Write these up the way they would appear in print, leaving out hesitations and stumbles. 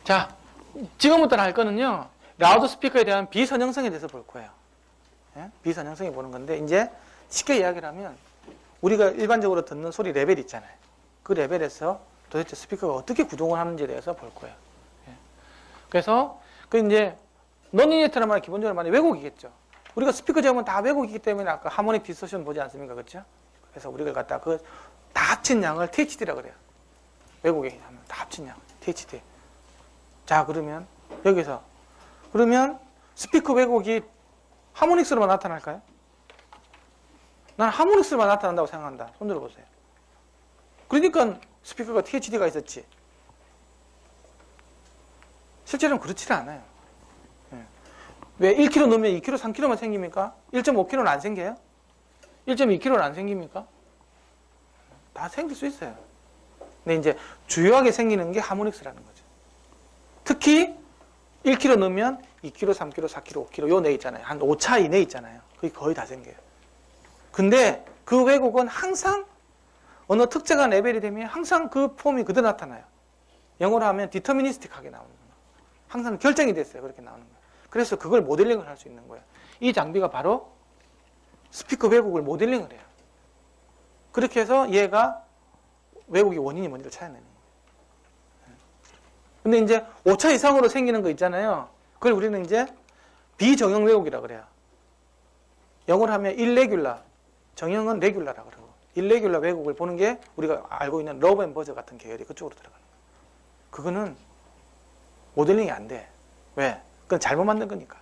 자, 지금부터 할 거는요, 라우드 스피커에 대한 비선형성에 대해서 볼 거예요. 예? 비선형성에 보는 건데, 이제 쉽게 이야기를 하면, 우리가 일반적으로 듣는 소리 레벨 있잖아요. 그 레벨에서 도대체 스피커가 어떻게 구동을 하는지에 대해서 볼 거예요. 예? 그래서, 이제, 논리네트란 말은 기본적으로 말이 왜곡이겠죠. 우리가 스피커 제목은 다 왜곡이기 때문에 아까 하모닉 디스토션 보지 않습니까? 그렇죠? 그래서 우리가 갖다 다 합친 양을 THD라고 그래요. 왜곡이 하면 다 합친 양, THD. 자, 그러면 여기서 그러면 스피커 왜곡이 하모닉스로만 나타날까요? 난 하모닉스로만 나타난다고 생각한다. 손 들어보세요. 그러니까 스피커가 THD가 있었지. 실제로는 그렇지 않아요. 왜 1kg 넣으면 2kg, 3kg만 생깁니까? 1.5kg는 안 생겨요? 1.2kg는 안 생깁니까? 다 생길 수 있어요. 근데 이제 주요하게 생기는 게 하모닉스라는 거죠. 특히 1kg 넣으면 2kg, 3kg, 4kg, 5kg 요 내 있잖아요. 한 5차 이내 있잖아요. 그게 거의 다 생겨요. 근데 그 왜곡은 항상 어느 특정한 레벨이 되면 항상 그 폼이 그대로 나타나요. 영어로 하면 디터미니스틱하게 나오는 거예요. 항상 결정이 됐어요. 그렇게 나오는 거예요. 그래서 그걸 모델링을 할 수 있는 거예요. 이 장비가 바로 스피커 왜곡을 모델링을 해요. 그렇게 해서 얘가 왜곡의 원인이 뭔지를 찾아내는 거예요. 근데 이제 5차 이상으로 생기는 거 있잖아요. 그걸 우리는 이제 비정형 왜곡이라고 그래요. 영어로 하면 irregular, 정형은 regular라고 그러고, irregular 왜곡을 보는 게 우리가 알고 있는 러브 앤 버저 같은 계열이 그쪽으로 들어가는 거예요. 그거는 모델링이 안 돼. 왜? 그건 잘못 만든 거니까.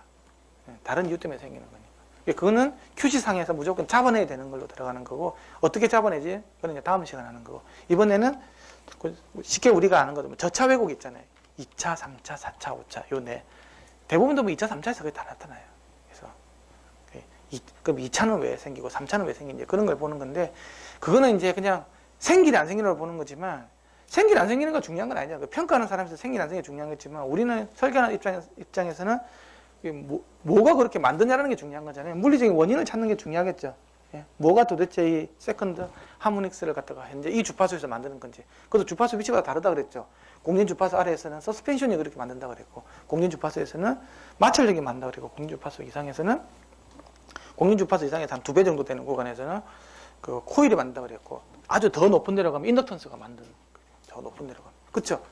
다른 이유 때문에 생기는 거니까. 그거는 QC상에서 무조건 잡아내야 되는 걸로 들어가는 거고, 어떻게 잡아내지? 그건 이제 다음 시간에 하는 거고. 이번에는 쉽게 우리가 아는 거죠. 저차 왜곡 있잖아요. 2차, 3차, 4차, 5차, 요 네. 대부분도 뭐 2차, 3차에서 그게 다 나타나요. 그래서, 그럼 2차는 왜 생기고, 3차는 왜 생긴지 그런 걸 보는 건데, 그거는 이제 그냥 생기는 안 생기는 걸 보는 거지만, 생기는 안 생기는 거 중요한 건 아니죠. 평가하는 사람에서 생기는 안 생기는 게 중요한 거지만, 우리는 설계하는 입장에서는 뭐가 그렇게 만드냐라는 게 중요한 거잖아요. 물리적인 원인을 찾는 게 중요하겠죠. 예? 뭐가 도대체 이 세컨드 하모닉스를 갖다가 현재 이 주파수에서 만드는 건지. 그것도 주파수 위치가 다르다 그랬죠. 공진 주파수 아래에서는 서스펜션이 그렇게 만든다 그랬고, 공진 주파수에서는 마찰력이 만든다 그랬고, 공진 주파수 이상에서는 공진 주파수 이상에서 한 2배 정도 되는 구간에서는 그 코일이 만든다 그랬고, 아주 더 높은 데로 가면 인덕턴스가 만드는, 더 높은 데로 가면. 그쵸?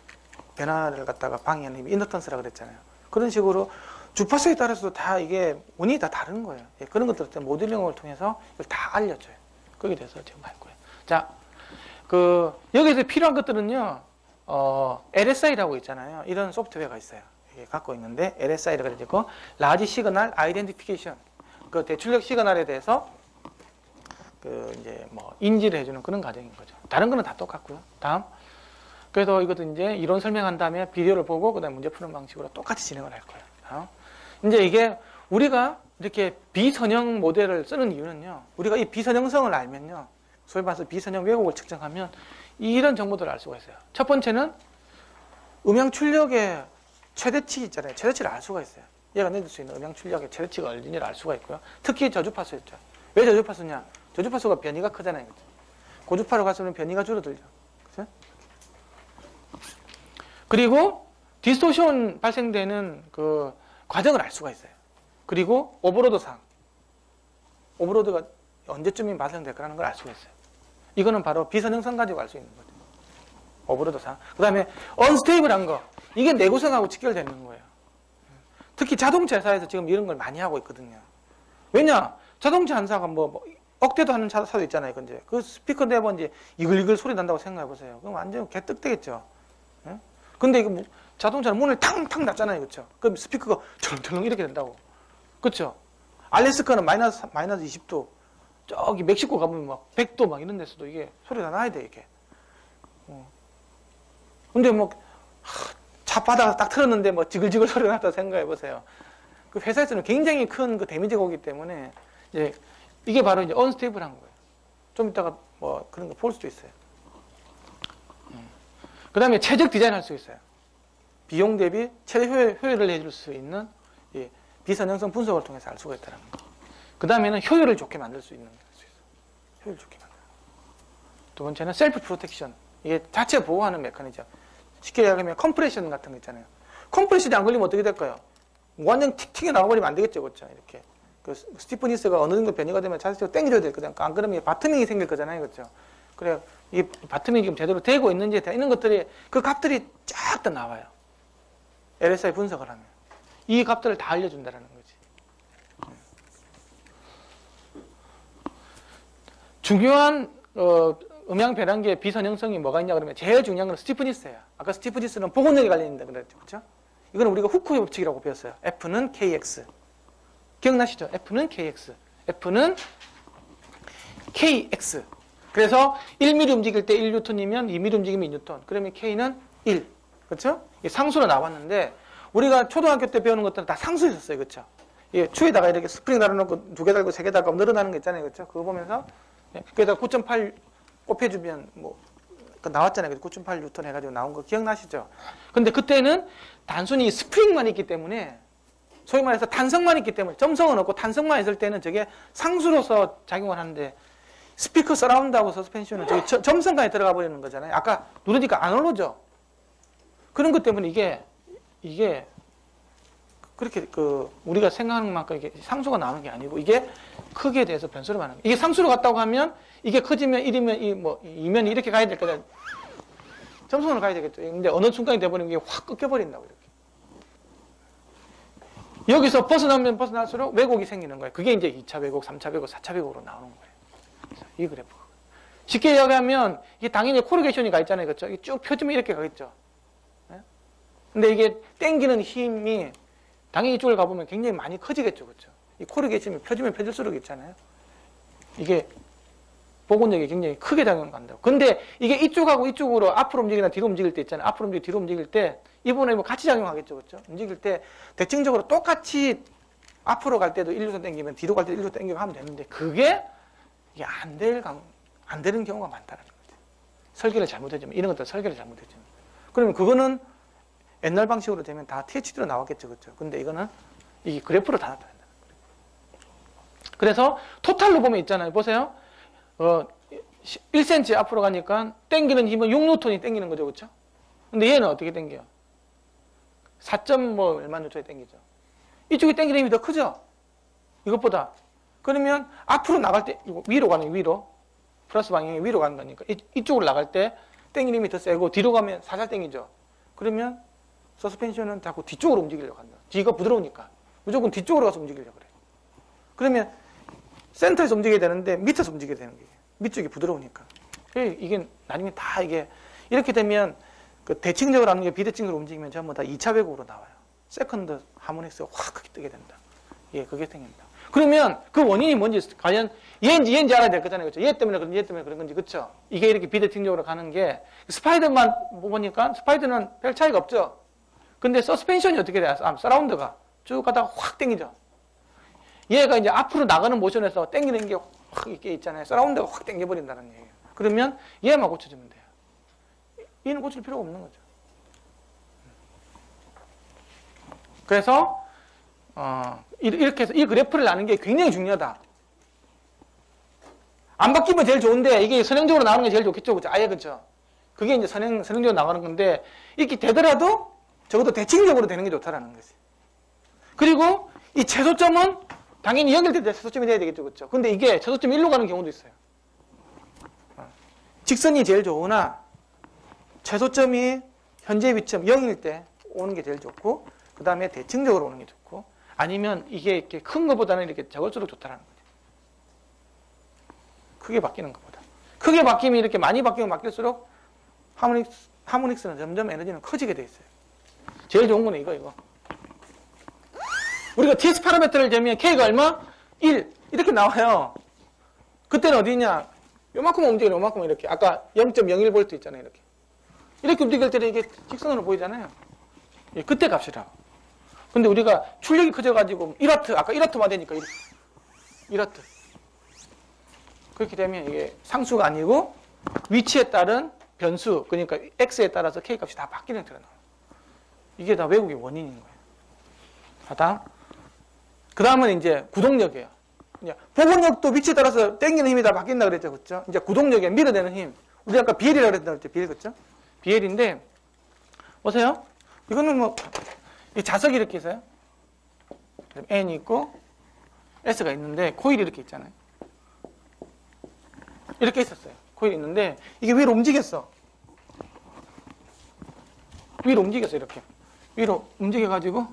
변화를 갖다가 방해하는 힘이 인덕턴스라 그랬잖아요. 그런 식으로 주파수에 따라서도 다 이게 원인이 다 다른 거예요. 예, 그런 것들 때문에 모델링을 통해서 이걸 다 알려줘요. 거기에 대해서 지금 할 거예요. 자, 여기서 필요한 것들은요, LSI라고 있잖아요. 이런 소프트웨어가 있어요. 이게 갖고 있는데, LSI라고 그러고, 라지 시그널 아이덴티피케이션. 그 대출력 시그널에 대해서, 이제 인지를 해주는 그런 과정인 거죠. 다른 거는 다 똑같고요. 다음. 그래서 이것도 이제 이론 설명한 다음에 비디오를 보고, 그 다음에 문제 푸는 방식으로 똑같이 진행을 할 거예요. 다음. 이제 이게 우리가 이렇게 비선형 모델을 쓰는 이유는요, 우리가 이 비선형성을 알면요, 소위 말해서 비선형 왜곡을 측정하면 이런 정보들을 알 수가 있어요. 첫 번째는 음향 출력의 최대치 있잖아요. 최대치를 알 수가 있어요. 얘가 내줄 수 있는 음향 출력의 최대치가 얼마인지를 알 수가 있고요. 특히 저주파수였죠. 왜 저주파수냐? 저주파수가 변이가 크잖아요. 그렇죠? 고주파로 갈수록 변이가 줄어들죠. 그렇죠? 그리고 디스토션 발생되는 그 과정을 알 수가 있어요. 그리고 오버로드상, 오버로드가 언제쯤이 발생될까라는 걸 알 수가 있어요. 이거는 바로 비선형성 가지고 알 수 있는 거죠. 오버로드상. 그 다음에 언스테이블한 거, 이게 내구성하고 직결되는 거예요. 특히 자동차 회사에서 지금 이런 걸 많이 하고 있거든요. 왜냐? 자동차 한사가 억대도 하는 차도 있잖아요. 근데 그 스피커 내면 이제 이글이글 소리 난다고 생각해 보세요. 그럼 완전 개떡되겠죠. 예? 근데 이거 자동차는 문을 탕탕 닫잖아요. 그렇죠? 그럼 스피커가 철렁철렁 이렇게 된다고. 그렇죠? 알래스카는 마이너스 20도, 저기 멕시코 가보면 100도 이런 데서도 이게 소리가 나야 돼, 이게. 근데 차 바닥 딱 틀었는데 지글지글 소리가 났다 생각해 보세요. 그 회사에서는 굉장히 큰 그 데미지가 오기 때문에 이제 이게 바로 이제 언스테이블한 거예요. 좀 이따가 그런 거 볼 수도 있어요. 그 다음에 최적 디자인 할 수 있어요. 비용 대비 최대 효율을 내줄 수 있는 비선형성 분석을 통해서 알 수가 있다는 거. 그 다음에는 효율을 좋게 만들 수 있는 게 할 수 있어요. 효율 좋게 만들. 두 번째는 셀프 프로텍션. 이게 자체 보호하는 메커니즘. 쉽게 얘기하면 컴프레션 같은 거 있잖아요. 컴프레션이 안 걸리면 어떻게 될까요? 완전 틱틱이 나가버리면 안 되겠죠. 그렇죠? 이렇게. 그 스티프니스가 어느 정도 변이가 되면 자체적으로 당겨줘야 될 거잖아요. 안 그러면 바트밍이 생길 거잖아요. 그렇죠? 그래, 이 바트밍이 지금 제대로 되고 있는지에 대한 이런 것들이, 그 값들이 쫙 다 나와요. LSI 분석을 하면. 이 값들을 다 알려준다는 거지. 중요한, 음향 변환기의 비선형성이 뭐가 있냐 그러면 제일 중요한 건 스티프니스예요. 아까 스티프니스는 복원력이 관련된다 그랬죠. 그렇죠? 이거는 우리가 후크의 법칙이라고 배웠어요. F는 KX. 기억나시죠? F는 KX. F는 KX. 그래서 1mm 움직일 때 1N이면 2mm 움직이면 2N. 그러면 K는 1. 그렇죠? 이게 상수로 나왔는데 우리가 초등학교 때 배우는 것들은 다 상수였었어요. 그렇죠? 이 추에다가 이렇게 스프링 달아놓고 2개 달고 3개 달고 늘어나는 거 있잖아요. 그렇죠? 그거 보면서 그에다 9.8 곱해주면 뭐 나왔잖아요. 9.8N 해가지고 나온 거 기억나시죠? 근데 그때는 단순히 스프링만 있기 때문에 소위 말해서 탄성만 있기 때문에 점성은 없고 탄성만 있을 때는 저게 상수로서 작용을 하는데 스피커 서라운드하고 서스펜션은 저기 점성까지 들어가 버리는 거잖아요. 아까 누르니까 안 오르죠? 그런 것 때문에 이게 그렇게 우리가 생각하는 만큼 이게 상수가 나오는 게 아니고 이게 크기에 대해서 변수를 말하는 거예요. 이게 상수로 갔다고 하면 이게 커지면 1이면 2면 이렇게 가야 될 거다. 점성으로 가야 되겠죠. 근데 어느 순간이 돼버리면 이게 확 꺾여버린다고 이렇게. 여기서 벗어나면 벗어날수록 왜곡이 생기는 거예요. 그게 이제 2차 왜곡, 3차 왜곡, 4차 왜곡으로 나오는 거예요. 이 그래프. 쉽게 이야기하면 이게 당연히 코르게이션이 가 있잖아요. 그렇죠? 이게 쭉 펴지면 이렇게 가겠죠. 근데 이게 당기는 힘이 당연히 이쪽을 가보면 굉장히 많이 커지겠죠. 그렇죠? 이 코르게이션이 펴지면 펴질수록 있잖아요. 이게 복원력이 굉장히 크게 작용한다고. 근데 이게 이쪽하고 이쪽으로 앞으로 움직이나 뒤로 움직일 때 있잖아요. 앞으로 움직이고 뒤로 움직일 때 이번에 뭐 같이 작용하겠죠. 그렇죠? 움직일 때 대칭적으로 똑같이 앞으로 갈 때도 1루선 당기면 뒤로 갈 때도 1루선 당기면 하면 되는데 그게 이게 안 되는 경우가 많다는 거죠. 설계를 잘못했지만 이런 것들 설계를 잘못했지만 그러면 그거는 옛날 방식으로 되면 다 THD로 나왔겠죠. 그렇죠? 근데 이거는 이 그래프로 다 나타낸다. 그래서 토탈로 보면 있잖아요. 보세요. 1cm 앞으로 가니까 당기는 힘은 6N이 당기는 거죠. 그렇죠? 근데 얘는 어떻게 당겨요? 4점 뭐 얼마 N에 당기죠. 이쪽이 당기는 힘이 더 크죠? 이것보다. 그러면 앞으로 나갈 때 위로 가는 게 위로 플러스 방향이 위로 가는 거니까 이쪽으로 나갈 때 당기는 힘이 더 세고 뒤로 가면 살살 당기죠. 그러면 서스펜션은 자꾸 뒤쪽으로 움직이려고 한다. 뒤가 부드러우니까 무조건 뒤쪽으로 가서 움직이려고 그래요. 그러면 센터에서 움직여야 되는데 밑에서 움직여야 되는 거예요. 밑쪽이 부드러우니까. 이게 나중에 다 이게 이렇게 되면 그 대칭적으로 하는 게 비대칭적으로 움직이면 전부 다 2차 왜곡으로 나와요. 세컨드 하모닉스가 확 크게 뜨게 된다. 예, 그게 생깁니다. 그러면 그 원인이 뭔지 과연 얘인지 알아야 될 거잖아요. 그렇죠? 얘 때문에 그런지 얘 때문에 그런 건지 그렇죠? 이게 이렇게 비대칭적으로 가는 게 스파이더만 보니까 스파이더는 별 차이가 없죠. 근데 서스펜션이 어떻게 돼요? 서라운드가 쭉 가다가 확 당기죠. 얘가 이제 앞으로 나가는 모션에서 당기는 게 확 이렇게 있잖아요. 서라운드가 확 당겨버린다는 얘기예요. 그러면 얘만 고쳐주면 돼요. 얘는 고칠 필요가 없는 거죠. 그래서 이렇게 해서 이 그래프를 나는 게 굉장히 중요하다. 안 바뀌면 제일 좋은데 이게 선행적으로 나오는 게 제일 좋겠죠. 그렇죠? 아예 그렇죠. 그게 이제 선행적으로 나가는 건데 이렇게 되더라도 적어도 대칭적으로 되는 게 좋다라는 거지. 그리고 이 최소점은 당연히 연결될 때 최소점이 돼야 되겠죠. 그렇죠? 근데 이게 최소점 1로 가는 경우도 있어요. 직선이 제일 좋으나 최소점이 현재 위점 0일 때 오는 게 제일 좋고 그 다음에 대칭적으로 오는 게 좋고 아니면 이게 이렇게 큰 것보다는 이렇게 적을수록 좋다라는 거죠. 크게 바뀌는 것보다. 크게 바뀌면 이렇게 많이 바뀌면 바뀔수록 하모닉스는 점점 에너지는 커지게 돼 있어요. 제일 좋은 거는 이거. 우리가 TS 파라미터를 재면 K가 얼마? 1. 이렇게 나와요. 그때는 어디냐? 요만큼 움직이는 요만큼 이렇게. 아까 0.01V 있잖아요. 이렇게 움직일 때는 이게 직선으로 보이잖아요. 예, 그때 값이라고. 근데 우리가 출력이 커져가지고 1W, 아까 1W만 되니까 1W. 그렇게 되면 이게 상수가 아니고 위치에 따른 변수, 그러니까 X에 따라서 K 값이 다 바뀌는 형태가 나와요. 이게 다 왜곡의 원인인 거예요. 하다. 그 다음은 이제 구동력이에요. 복원력도 위치에 따라서 당기는 힘이 다 바뀐다 그랬죠. 그렇죠? 이제 구동력에 밀어내는 힘. 우리 아까 BL이라고 그랬다 그랬죠. BL 그랬죠? BL인데, 보세요. 이거는 뭐, 이 자석이 이렇게 있어요. N이 있고 S가 있는데 코일이 이렇게 있잖아요. 이렇게 있었어요. 코일이 있는데 이게 위로 움직였어. 위로 움직였어. 이렇게 위로 움직여가지고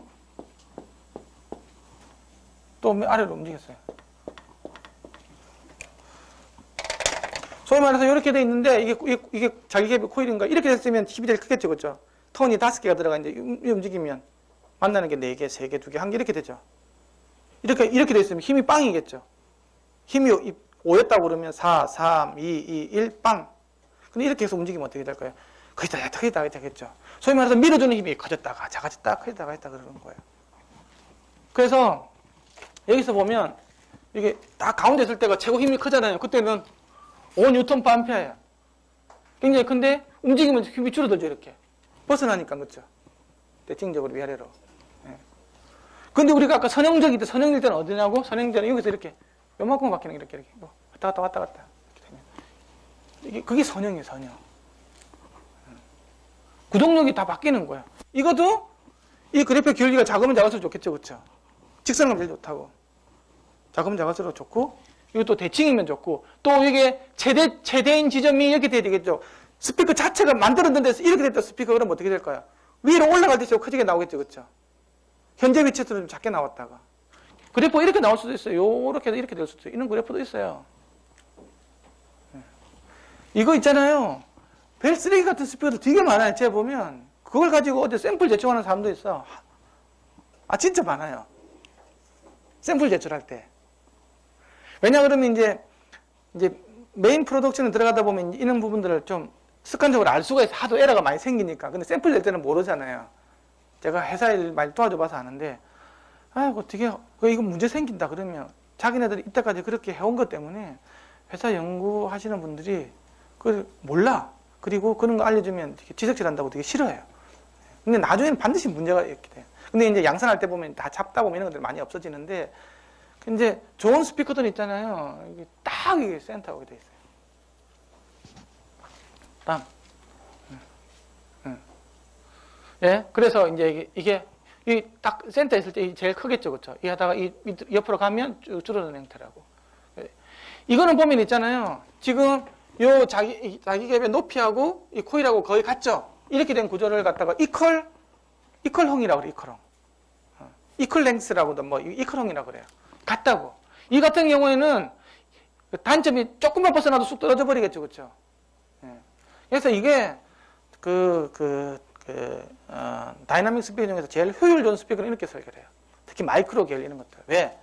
또 아래로 움직였어요. 소위 말해서 이렇게 돼 있는데 이게 자기계비 코일인가 이렇게 됐으면 힘이 제일 크겠죠. 그렇죠? 턴이 5개가 들어가 있는데 움직이면 만나는 게 4개, 3개, 2개, 1개 이렇게 되죠. 이렇게 돼 있으면 힘이 빵이겠죠. 힘이 5였다고 그러면 4, 3, 2, 1, 빵. 근데 이렇게 해서 움직이면 어떻게 될까요? 거의 다 되겠죠. 소위 말해서 밀어주는 힘이 커졌다가 작아졌다, 커졌다가 했다 그러는 거예요. 그래서 여기서 보면 이게 딱 가운데 있을 때가 최고 힘이 크잖아요. 그때는 5Nm/A예요. 굉장히 큰데 움직이면 힘이 줄어들죠. 이렇게 벗어나니까. 그렇죠? 대칭적으로 위아래로. 근데 우리가 아까 선형적일 때는 어디냐고? 선형제는 여기서 이렇게 요만큼 바뀌는 게 이렇게 뭐 왔다 갔다 이렇게 되면 그게 선형이에요. 선형. 구동력이 다 바뀌는 거야. 이것도 이 그래프의 길이가 작으면 작을수록 좋겠죠. 그렇죠? 직선은 제일 좋다고. 작으면 작을수록 좋고, 이것도 대칭이면 좋고, 또 이게 최대인 지점이 이렇게 돼야 되겠죠. 스피커 자체가 만들어진 데서 이렇게 됐다 스피커 그러면 어떻게 될까요? 위로 올라갈 때 좀 커지게 나오겠죠. 그렇죠? 현재 위치에서 좀 작게 나왔다가. 그래프 이렇게 나올 수도 있어요. 요렇게 이렇게 될 수도 있어요. 이런 그래프도 있어요. 이거 있잖아요. 벨 쓰레기 같은 스피커도 되게 많아요. 제가 보면 그걸 가지고 어디 샘플 제출하는 사람도 있어. 진짜 많아요. 샘플 제출할 때. 왜냐 그러면 이제 메인 프로덕션에 들어가다 보면 이런 부분들을 좀 습관적으로 알 수가 있어. 하도 에러가 많이 생기니까. 근데 샘플 낼 때는 모르잖아요. 제가 회사 일 많이 도와줘 봐서 아는데, 어떻게 이거 문제 생긴다 그러면 자기네들이 이때까지 그렇게 해온 것 때문에 회사 연구하시는 분들이 그걸 몰라. 그리고 그런 거 알려주면 되게 지적질한다고 되게 싫어해요. 근데 나중에는 반드시 문제가 있게 돼요. 근데 이제 양산할 때 보면 다 잡다 보면 이런 것들이 많이 없어지는데, 이제 좋은 스피커들 있잖아요. 이게 딱 이게 센터가 돼 있어요. 다음. 예, 그래서 이제 이게 딱 센터에 있을 때 제일 크겠죠, 그렇죠? 이 하다가 이 옆으로 가면 쭉 줄어드는 형태라고. 이거는 보면 있잖아요. 지금 요 자기계의 높이하고 이 코일하고 거의 같죠? 이렇게 된 구조를 갖다가 이퀄형이라고 그래요, 이퀄형. 이퀄랭스라고도 뭐 이퀄형이라고 그래요. 같다고. 이 같은 경우에는 단점이 조금만 벗어나도 쑥 떨어져 버리겠죠, 그렇죠? 예. 그래서 이게 다이나믹 스피커 중에서 제일 효율 좋은 스피커는 이렇게 설계를 해요. 특히 마이크로 계열 이런 것들. 왜?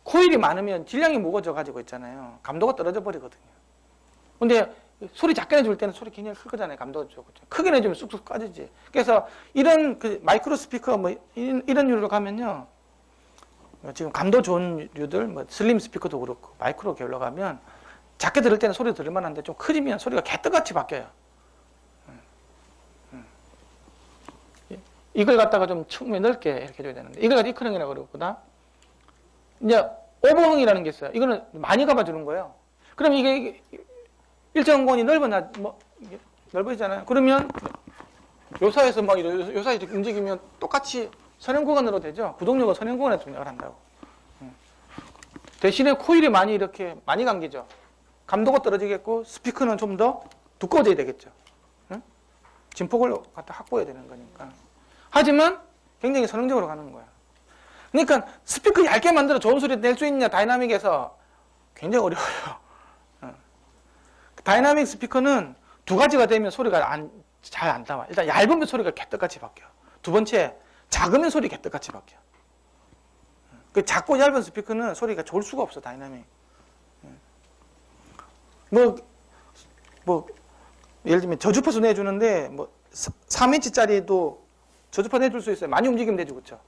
코일이 많으면 질량이 무거워져 가지고 있잖아요. 감도가 떨어져 버리거든요. 근데 소리 작게 내줄 때는 소리 굉장히 클 거잖아요. 감도가 좋고. 크게 내주면 쑥쑥 까지지. 그래서 이런 마이크로 스피커 뭐 이런 류로 가면요. 지금 감도 좋은 류들, 뭐 슬림 스피커도 그렇고 마이크로 계열로 가면 작게 들을 때는 소리 들을 만한데 좀 크면 소리가 개떡같이 바뀌어요. 이걸 갖다가 좀 충분히 넓게 이렇게 해줘야 되는데, 이걸 갖다 이퀄형이라고 그러거든. 이제 오버형이라는 게 있어요. 이거는 많이 감아주는 거예요. 그럼 이게 일정 공간이 넓어지잖아요. 그러면 요사에서 막 요사에 이렇게 움직이면 똑같이 선형 구간으로 되죠. 구동력은 선형 구간에 동력을 한다고. 대신에 코일이 이렇게 많이 감기죠. 감도가 떨어지겠고 스피커는 좀 더 두꺼워져야 되겠죠. 진폭을 갖다 확보해야 되는 거니까. 하지만 굉장히 선형적으로 가는 거야. 그러니까 스피커 얇게 만들어 좋은 소리 낼 수 있냐, 다이나믹에서 굉장히 어려워요. 다이나믹 스피커는 두 가지가 되면 소리가 잘 안 나와. 일단 얇으면 소리가 개떡같이 바뀌어. 두 번째, 작으면 소리 개떡같이 바뀌어. 그 작고 얇은 스피커는 소리가 좋을 수가 없어, 다이나믹. 예를 들면 저주파수 내주는데 3인치짜리도 저주파 내줄 수 있어요. 많이 움직이면 되죠, 그렇죠?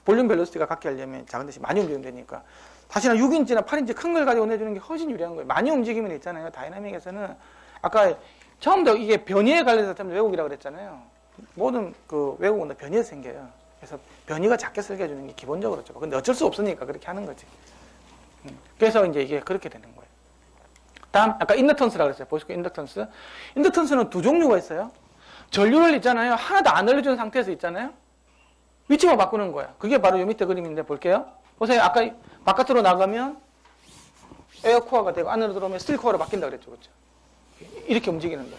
볼륨 벨로시티가 같게 하려면 작은 대신 많이 움직이면 되니까. 사실은 6인치나 8인치 큰 걸 가지고 내주는 게 훨씬 유리한 거예요. 많이 움직이면 있잖아요. 다이나믹에서는 아까 처음부터 이게 변이에 관련해서 왜곡이라고 그랬잖아요. 모든 왜곡은 다 변이에서 생겨요. 그래서 변이가 작게 설계해주는 게 기본적으로 좋고, 근데 어쩔 수 없으니까 그렇게 하는 거지. 그래서 이제 이게 그렇게 되는 거예요. 다음, 아까 인덕턴스라고 그랬어요. 보시고 인덕턴스. 인덕턴스는 두 종류가 있어요. 전류를 있잖아요. 하나도 안 흘려준 상태에서 있잖아요. 위치만 바꾸는 거야. 그게 바로 요 밑에 그림인데 볼게요. 보세요. 아까 바깥으로 나가면 에어코어가 되고 안으로 들어오면 스틸코어로 바뀐다 그랬죠. 그렇죠? 이렇게 움직이는 거예요.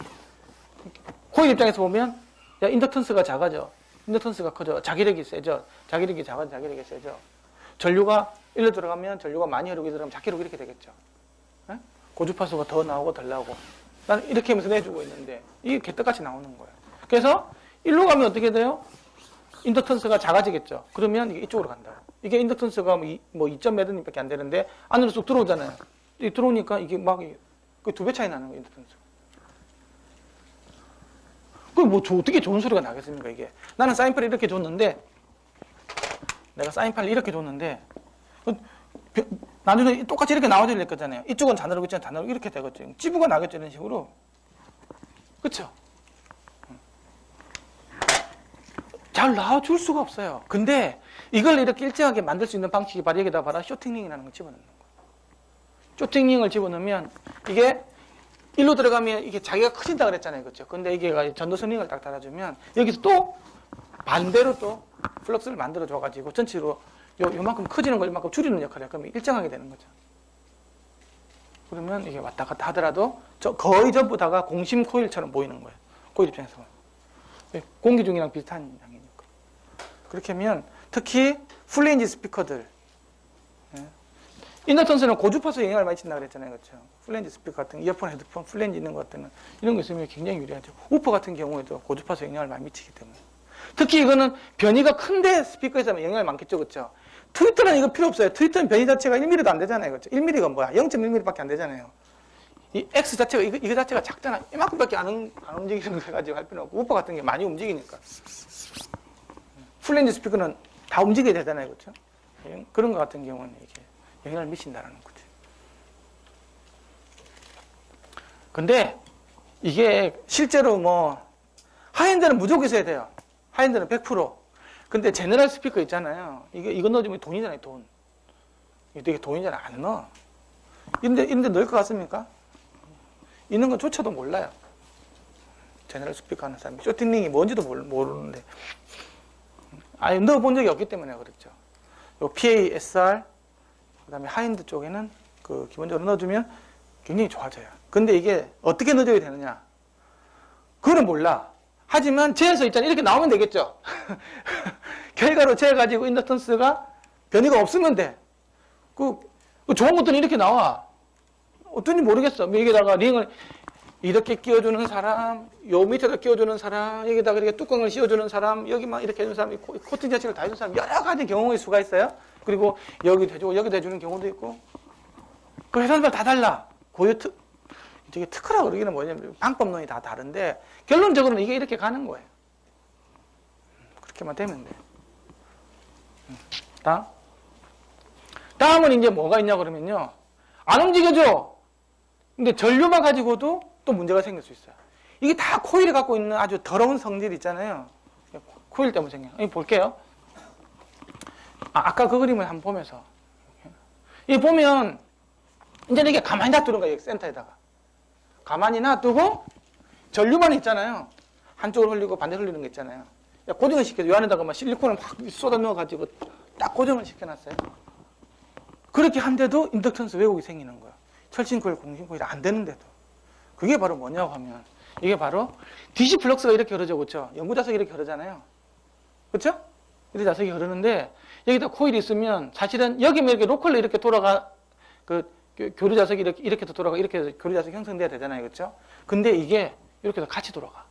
코일 입장에서 보면 야, 인덕턴스가 작아져. 인덕턴스가 커져. 자기력이 세죠. 자기력이 작아져. 자기력이 세죠. 전류가 일로 들어가면 전류가 많이 흐르고 들어가면 작게 흐르고 이렇게 되겠죠. 네? 고주파수가 더 나오고 덜 나오고. 나는 이렇게 하면서 내주고 있는데 이게 개떡같이 나오는 거예요. 그래서 일로 가면 어떻게 돼요? 인덕턴스가 작아지겠죠. 그러면 이게 이쪽으로 간다고. 이게 인덕턴스가 뭐 2몇 M밖에 안 되는데 안으로 쑥 들어오잖아요. 들어오니까 이게 막 그 2배 차이 나는 거예요. 인덕턴스. 그 뭐 어떻게 좋은 소리가 나겠습니까 이게. 나는 사인팔을 이렇게 줬는데 내가 사인팔을 이렇게 줬는데 나중에 똑같이 이렇게 나와줘야 될 거잖아요. 이쪽은 잔으로 있잖아요. 잔으로 이렇게 되겠죠. 찌부가 나겠죠. 이런 식으로. 그쵸? 잘 나와줄 수가 없어요. 근데 이걸 이렇게 일정하게 만들 수 있는 방식이 바로 여기다 봐라. 쇼팅링이라는 걸 집어넣는 거예요. 쇼팅링을 집어넣으면 이게 일로 들어가면 이게 자기가 커진다 그랬잖아요. 그렇죠? 근데 이게 전도선 링을 딱 달아주면 여기서 또 반대로 또 플럭스를 만들어 줘가지고 전체로 요만큼 커지는 걸 이만큼 줄이는 역할을 해요. 그러면 일정하게 되는 거죠. 그러면 이게 왔다 갔다 하더라도 거의 전부 다가 공심 코일처럼 보이는 거예요. 코일 입장에서. 공기 중이랑 비슷한 양이니까. 그렇게 하면 특히 풀레인지 스피커들. 인덕턴스는 고주파수 영향을 많이 친다 그랬잖아요. 그렇죠? 플랜지 스피커 같은 이어폰, 헤드폰, 플랜지 있는 것 같은 이런 거 있으면 굉장히 유리하죠. 우퍼 같은 경우에도 고주파수 영향을 많이 미치기 때문에. 특히 이거는 변이가 큰데 스피커에서 영향을 많겠죠. 그렇죠? 트위터는 이거 필요 없어요. 트위터는 변이 자체가 1mm도 안 되잖아요. 그렇죠? 1mm가 뭐야? 0.1mm밖에 안 되잖아요. 이 X 자체가 이거 자체가 작잖아. 이만큼밖에 안 움직이는 거 가지고 할 필요 없고 우퍼 같은 게 많이 움직이니까. 플랜지 스피커는 다 움직여야 되잖아요. 그렇죠? 그런 것 같은 경우는 이게 영향을 미친다라는 거죠. 근데 이게 실제로 뭐 하이엔드는 무조건 있어야 돼요. 하이엔드는 100%. 근데 제너럴 스피커 있잖아요. 이거 넣어주면 돈이잖아요. 돈. 이게 돈이잖아요. 안 넣어. 이런데 넣을 것 같습니까? 있는 건조차도 몰라요. 제너럴 스피커 하는 사람이 쇼팅링이 뭔지도 모르는데 아예 넣어본 적이 없기 때문에 그렇죠. 요 PA, SR 그 다음에 하이엔드 쪽에는 그 기본적으로 넣어주면 굉장히 좋아져요. 근데 이게 어떻게 넣어줘야 되느냐? 그거는 몰라. 하지만 재에서 있잖아요. 이렇게 나오면 되겠죠. 결과로 재가지고 인덕턴스가 변이가 없으면 돼. 그 좋은 것들은 이렇게 나와. 어떤지 모르겠어. 여기다가 링을 이렇게 끼워주는 사람, 요 밑에다 끼워주는 사람, 여기다가 이렇게 뚜껑을 씌워주는 사람, 여기만 이렇게 해주는 사람, 코팅 자체를 다 해주는 사람, 여러 가지 경우의 수가 있어요. 그리고 여기도 해주고, 여기도 해주는 경우도 있고. 그 회사들마다 다 달라. 이게 특허라고 그러기는 뭐냐면 방법론이 다 다른데 결론적으로는 이게 이렇게 가는 거예요. 그렇게만 되면 돼. 다음은 이제 뭐가 있냐 그러면요. 안 움직여져. 근데 전류만 가지고도 또 문제가 생길 수 있어요. 이게 다 코일이 갖고 있는 아주 더러운 성질 있잖아요. 코일 때문에 생겨요. 여기 볼게요. 아까 그 그림을 한번 보면서. 이 보면 이제 이게 가만히 놔두는 거예요. 센터에다가. 가만히 놔두고 전류만 있잖아요. 한쪽으로 흘리고 반대로 흘리는 거 있잖아요. 고정을 시켜서 요 안에다가 막 실리콘을 막 쏟아 넣어가지고 딱 고정을 시켜놨어요. 그렇게 한데도 인덕턴스 왜곡이 생기는 거야. 철신코일, 공신코일 안 되는데도. 그게 바로 뭐냐고 하면 이게 바로 DC 플럭스가 이렇게 흐르죠. 그렇죠? 연구 자석이 이렇게 흐르잖아요. 그렇죠? 이렇게 자석이 흐르는데 여기다 코일이 있으면 사실은 여기면 이렇게 로컬로 이렇게 돌아가 교류 자석이 이렇게 더 돌아가 이렇게 해서 교류 자석이 형성돼야 되잖아요. 그렇죠? 근데 이게 이렇게 해서 같이 돌아가.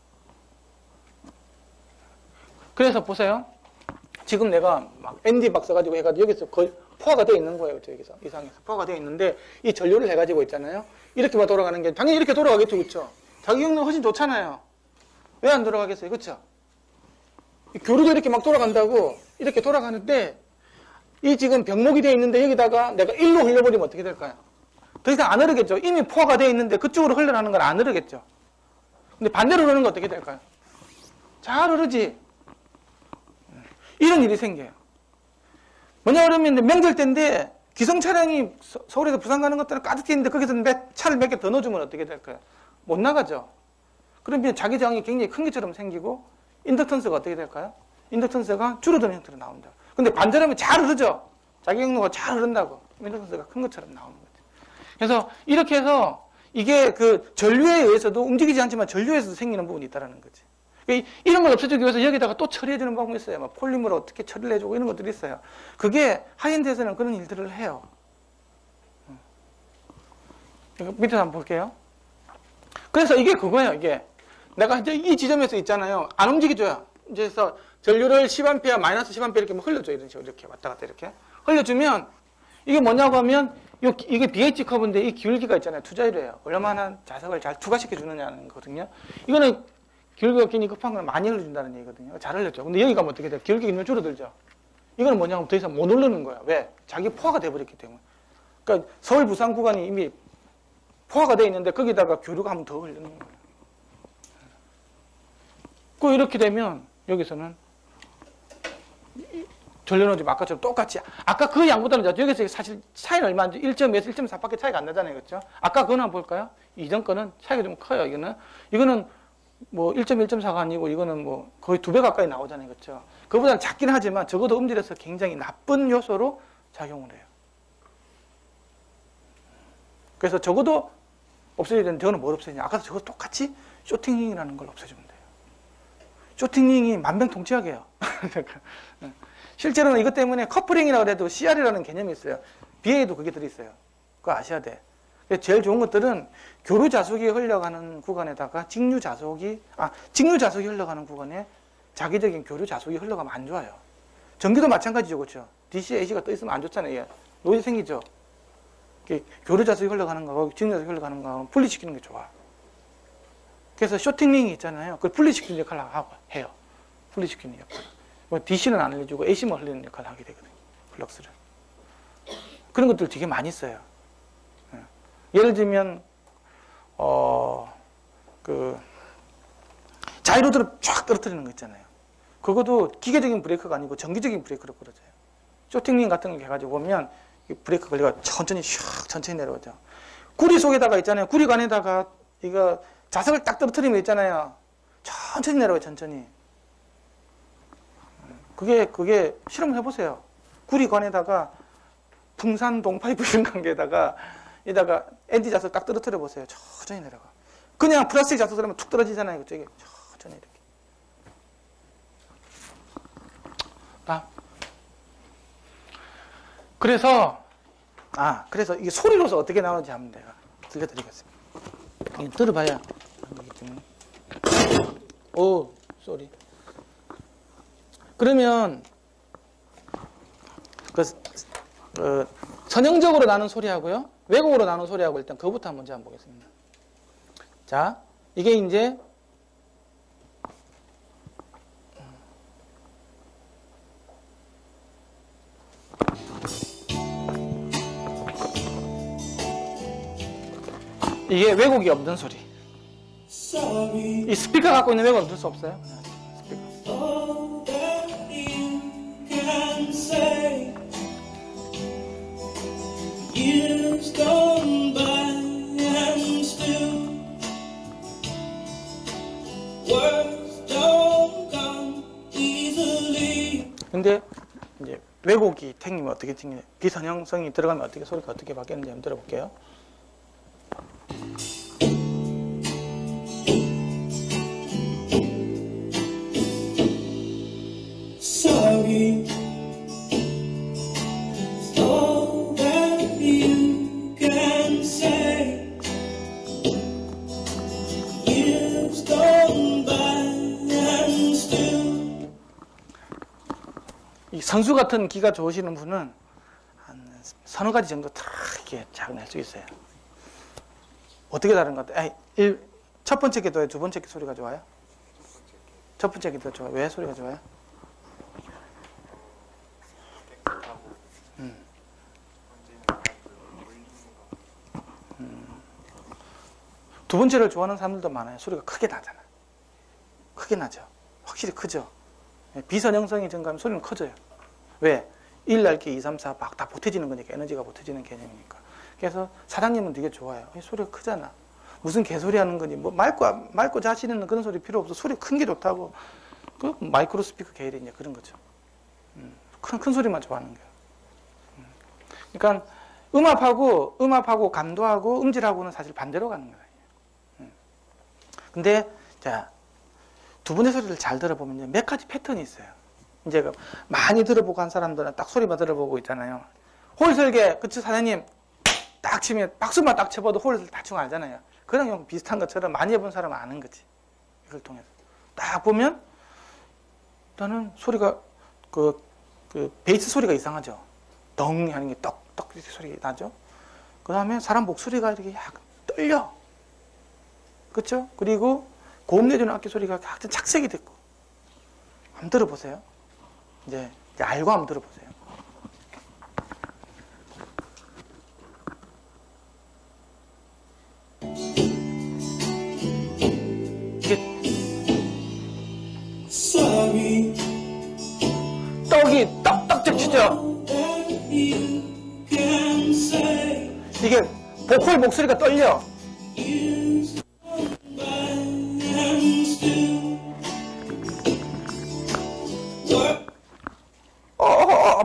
그래서 보세요. 지금 내가 막 ND 박 써가지고 해가지고 여기서 거의 포화가 되어 있는 거예요. 여기서 이상해서 포화가 되어 있는데 이 전류를 해가지고 있잖아요. 이렇게만 돌아가는 게 당연히 이렇게 돌아가겠죠. 그렇죠? 자기 경력 훨씬 좋잖아요. 왜 안 돌아가겠어요? 그렇죠? 교류도 이렇게 막 돌아간다고 이렇게 돌아가는데 이 지금 병목이 되어 있는데 여기다가 내가 일로 흘려버리면 어떻게 될까요? 더 이상 안 흐르겠죠. 이미 포화가 되어 있는데 그쪽으로 흘러나는 건 안 흐르겠죠. 근데 반대로 흐르는 건 어떻게 될까요? 잘 흐르지. 이런 일이 생겨요. 뭐냐 그러면 명절 때인데 기성 차량이 서울에서 부산 가는 것들은 가득 있는데 거기서 차를 몇 개 더 넣어주면 어떻게 될까요? 못 나가죠. 그러면 자기장이 굉장히 큰 것처럼 생기고 인덕턴스가 어떻게 될까요? 인덕턴스가 줄어드는 형태로 나온다. 근데 반대로 하면 잘 흐르죠. 자기 경로가 잘 흐른다고. 인덕턴스가 큰 것처럼 나오는 거죠. 그래서 이렇게 해서 이게 그 전류에 의해서도 움직이지 않지만 전류에서도 생기는 부분이 있다는 거지. 이런 걸 없애주기 위해서 여기다가 또 처리해주는 방법이 있어요. 막 폴리머를 어떻게 처리를 해주고 이런 것들이 있어요. 그게 하이엔드에서는 그런 일들을 해요. 밑에서 한번 볼게요. 그래서 이게 그거예요. 이게 내가 이제 이 지점에서 있잖아요. 안 움직여줘요. 그래서 전류를 10A, 마이너스 10A 이렇게 뭐 흘려줘요. 이런 식으로 이렇게 왔다 갔다 이렇게 흘려주면 이게 뭐냐고 하면 이게 BH 커브인데 이 기울기가 있잖아요. 투자율이에요. 얼마나 자석을 잘 투과시켜 주느냐는 거거든요. 이거는 기울기가 굉장히 급한 건 많이 흘려준다는 얘기거든요. 잘 흘렸죠. 근데 여기 가면 어떻게 돼요? 기울기가 줄어들죠. 이거는 뭐냐면 더 이상 못 흐르는 거야. 왜? 자기 포화가 돼버렸기 때문에. 그러니까 서울 부산 구간이 이미 포화가 돼 있는데 거기다가 교류가 한번 더 흘리는 거예요. 그 이렇게 되면 여기서는 전류노즐 아까처럼 똑같이 아까 그 양보다는 여기서 사실 차이는 얼마 안 돼. 1.2에서 1.4밖에 차이가 안 나잖아요. 그렇죠? 아까 그거는 한번 볼까요? 이전 거는 차이가 좀 커요. 이거는 뭐 1.1, 1.4가 아니고 이거는 뭐 거의 2배 가까이 나오잖아요. 그렇죠? 그거보다는 작긴 하지만 적어도 음질에서 굉장히 나쁜 요소로 작용을 해요. 그래서 적어도 없애야 되는데 저거는 뭘 없애냐? 아까도 저거 똑같이 쇼팅링이라는 걸 없애주면 돼요. 쇼팅링이 만병통치약이에요. 실제로는 이것 때문에 커플링이라고 해도 CR이라는 개념이 있어요. BA에도 그게 들어있어요. 그거 아셔야 돼. 제일 좋은 것들은 교류 자속이 흘러가는 구간에다가 직류 자속이 흘러가는 구간에 자기적인 교류 자속이 흘러가면 안 좋아요. 전기도 마찬가지죠. 그렇죠? DC, AC가 떠 있으면 안 좋잖아요. 노이즈 생기죠. 교류 자속이 흘러가는 거하고 직류 자속이 흘러가는 거하고 분리시키는 게 좋아. 그래서 쇼팅링이 있잖아요. 그걸 분리시키는 역할을 하고 해요. 분리시키는 역할. 뭐 DC는 안 흘려주고 AC만 흘리는 역할을 하게 되거든요. 플럭스를. 그런 것들 되게 많이 써요. 예를 들면 자이로드를 쫙 떨어뜨리는 거 있잖아요. 그것도 기계적인 브레이크가 아니고 정기적인 브레이크로 걸어져요. 쇼팅링 같은 거 해가지고 보면 브레이크 걸려가 천천히 천천히 내려오죠. 구리 속에다가 있잖아요. 구리관에다가 이거 자석을 딱 떨어뜨리면 있잖아요. 천천히 내려와요. 천천히. 그게 실험을 해보세요. 구리관에다가 풍산동 파이프 이런 관계에다가 이다가 엔진 자석 딱 떨어뜨려 보세요. 천천히 내려가. 그냥 플라스틱 자석 들으면 툭 떨어지잖아요. 그쪽에 천천히 이렇게. 그래서 이게 소리로서 어떻게 나오는지 한번 내가 들려드리겠습니다. 이거 들어봐야 안 되기 때문에. 오, 쏘리. 그러면 선형적으로 나는 소리하고요, 왜곡으로 나는 소리하고 일단 그거부터 먼저 한번 보겠습니다. 자, 이게 이제 이게 왜곡이 없는 소리. 이 스피커 갖고 있는 왜곡은 없을 수 없어요. 근데 이제 왜곡이 생기면 어떻게 생기냐, 비선형성이 들어가면 어떻게 소리가 어떻게 바뀌는지 한번 들어볼게요. Sorry, all that you can say. Years gone by and still. 이 선수 같은 귀가 좋으시는 분은 한 서너 가지 정도 다 이렇게 잘 낼 수 있어요. 어떻게 다른 것 같아요? 첫 번째 게 더요, 두 번째 게 소리가 좋아요? 첫 번째 게 더 좋아요. 왜 소리가 좋아요? 두 번째를 좋아하는 사람들도 많아요. 소리가 크게 나잖아요. 크게 나죠. 확실히 크죠. 비선형성이 증가하면 소리는 커져요. 왜? 1, 날개 2, 3, 4 막 다 보태지는 거니까. 에너지가 보태지는 개념이니까. 그래서 사장님은 되게 좋아요. 소리가 크잖아. 무슨 개소리 하는 거니. 뭐 맑고 자시는 그런 소리 필요 없어. 소리 큰 게 좋다고. 그 마이크로 스피커 계열이 이제 그런 거죠. 큰 소리만 좋아하는 거예요. 그러니까 음압하고 감도하고 음질하고는 사실 반대로 가는 거예요. 근데 자, 두 분의 소리를 잘 들어보면 몇 가지 패턴이 있어요. 이제 많이 들어보고 한 사람들은 딱 소리만 들어보고 있잖아요. 홀 설계, 그치 사장님? 딱 치면 박수만 딱 쳐봐도 홀을 대충 알잖아요. 그런 경우 비슷한 것처럼 많이 해본 사람은 아는 거지. 이걸 통해서 딱 보면 일단은 소리가 그 베이스 소리가 이상하죠. 덩 하는 게 떡떡 이렇게 소리 나죠. 그 다음에 사람 목소리가 이렇게 약간 떨려. 그렇죠? 그리고 고음 내주는 악기 소리가 약간 착색이 됐고. 한번 들어보세요. 이제 알고 한번 들어보세요. 떡이 떡떡 치죠. 이게 보컬 목소리가 떨려.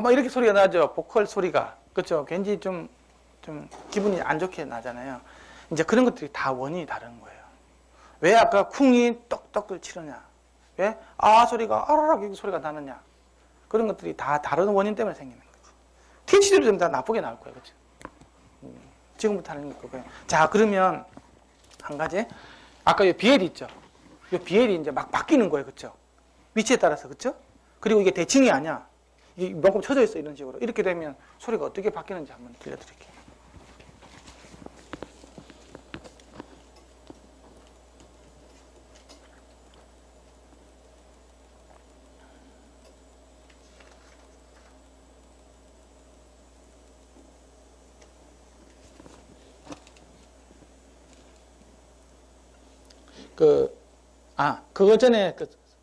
막 이렇게 소리가 나죠. 보컬 소리가. 그렇죠. 괜히 좀 기분이 안 좋게 나잖아요. 이제 그런 것들이 다 원인이 다른 거예요. 왜 아까 쿵이 떡떡을 치느냐? 왜 소리가 아라락 이렇게 소리가 나느냐? 그런 것들이 다 다른 원인 때문에 생기는 거지. THD도 좀 다 나쁘게 나올 거예요. 그렇죠? 지금부터 하는 거고요. 자, 그러면 한 가지. 아까 이 BL이 있죠. 이 BL이 이제 막 바뀌는 거예요. 그렇죠? 위치에 따라서. 그렇죠? 그리고 이게 대칭이 아니야. 이게 명품 쳐져 있어. 이런 식으로. 이렇게 되면 소리가 어떻게 바뀌는지 한번 들려드릴게요. 그거 전에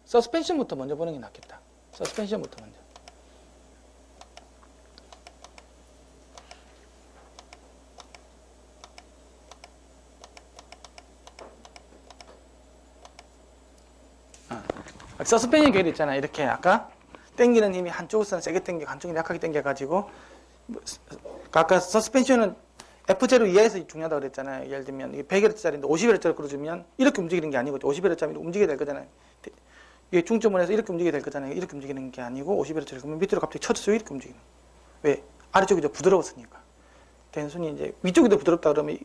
서스펜션부터 먼저 보는 게 낫겠다. 서스펜션부터 먼저. 서스펜션 계열 있잖아요. 이렇게 아까 당기는 힘이 한쪽으로는 세게 당기고 한쪽이 약하게 당겨가지고, 아까 서스펜션은 F0 이하에서 중요하다고 그랬잖아요. 예를 들면 이게 100Hz짜리인데 50Hz를 끌어주면 이렇게 움직이는 게 아니고 50Hz짜리 움직이게 될 거잖아요. 이게 중점을 해서 이렇게 움직이게 될 거잖아요. 이렇게 움직이는 게 아니고 50Hz를 그러면 밑으로 갑자기 쳐져서 이렇게 움직이는 거예요. 왜? 아래쪽이 더 부드러웠으니까. 단순히 이제 위쪽이 더 부드럽다 그러면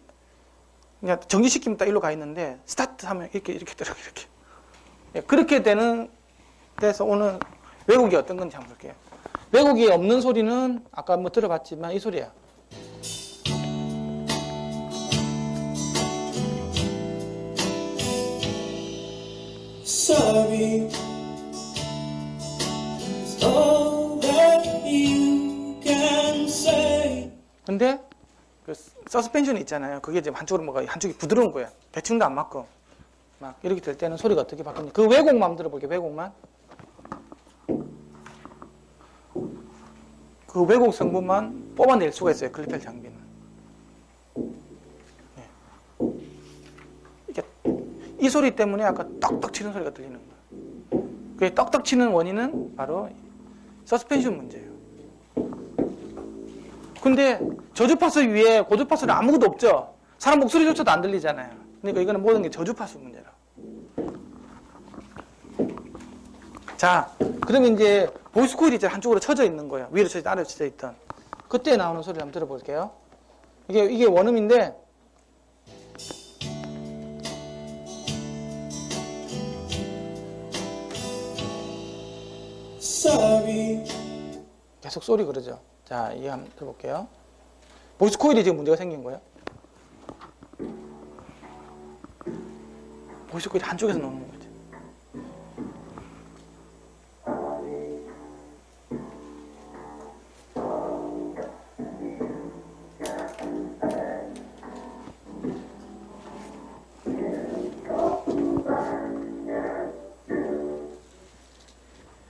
그냥 정지시키면 딱 일로 가 있는데 스타트 하면 이렇게 들어 이렇게. 그렇게 돼서 오는 왜곡이 어떤 건지 한번 볼게요. 왜곡이 없는 소리는 아까 한번 들어봤지만 이 소리야. Sorry, it's all that you can say. 근데 그 서스펜션이 있잖아요. 그게 이제 한쪽으로 뭐가 한쪽이 부드러운 거야. 대칭도 안 맞고 막 이렇게 될 때는 소리가 어떻게 바뀌는지 그 왜곡만 들어볼게요. 왜곡만. 그 왜곡 성분만 뽑아낼 수가 있어요. 글리펠 장비는. 이 소리 때문에 아까 떡떡 치는 소리가 들리는 거예요. 그 떡떡 치는 원인은 바로 서스펜션 문제예요. 근데 저주파수 위에 고주파수는 아무것도 없죠. 사람 목소리조차도 안 들리잖아요. 그러니까 이거는 모든 게 저주파수 문제라. 자, 그러면 이제 보이스 코일이 이제 한쪽으로 쳐져 있는 거예요. 위로 쳐져 있든 아래로 쳐져 있던. 그때 나오는 소리를 한번 들어볼게요. 이게 원음인데 Sorry. 계속 소리 그러죠. 자, 이게 한번 들어볼게요. 보이스 코일이 지금 문제가 생긴 거예요. 보이스 코일이 한쪽에서 나오는 거지.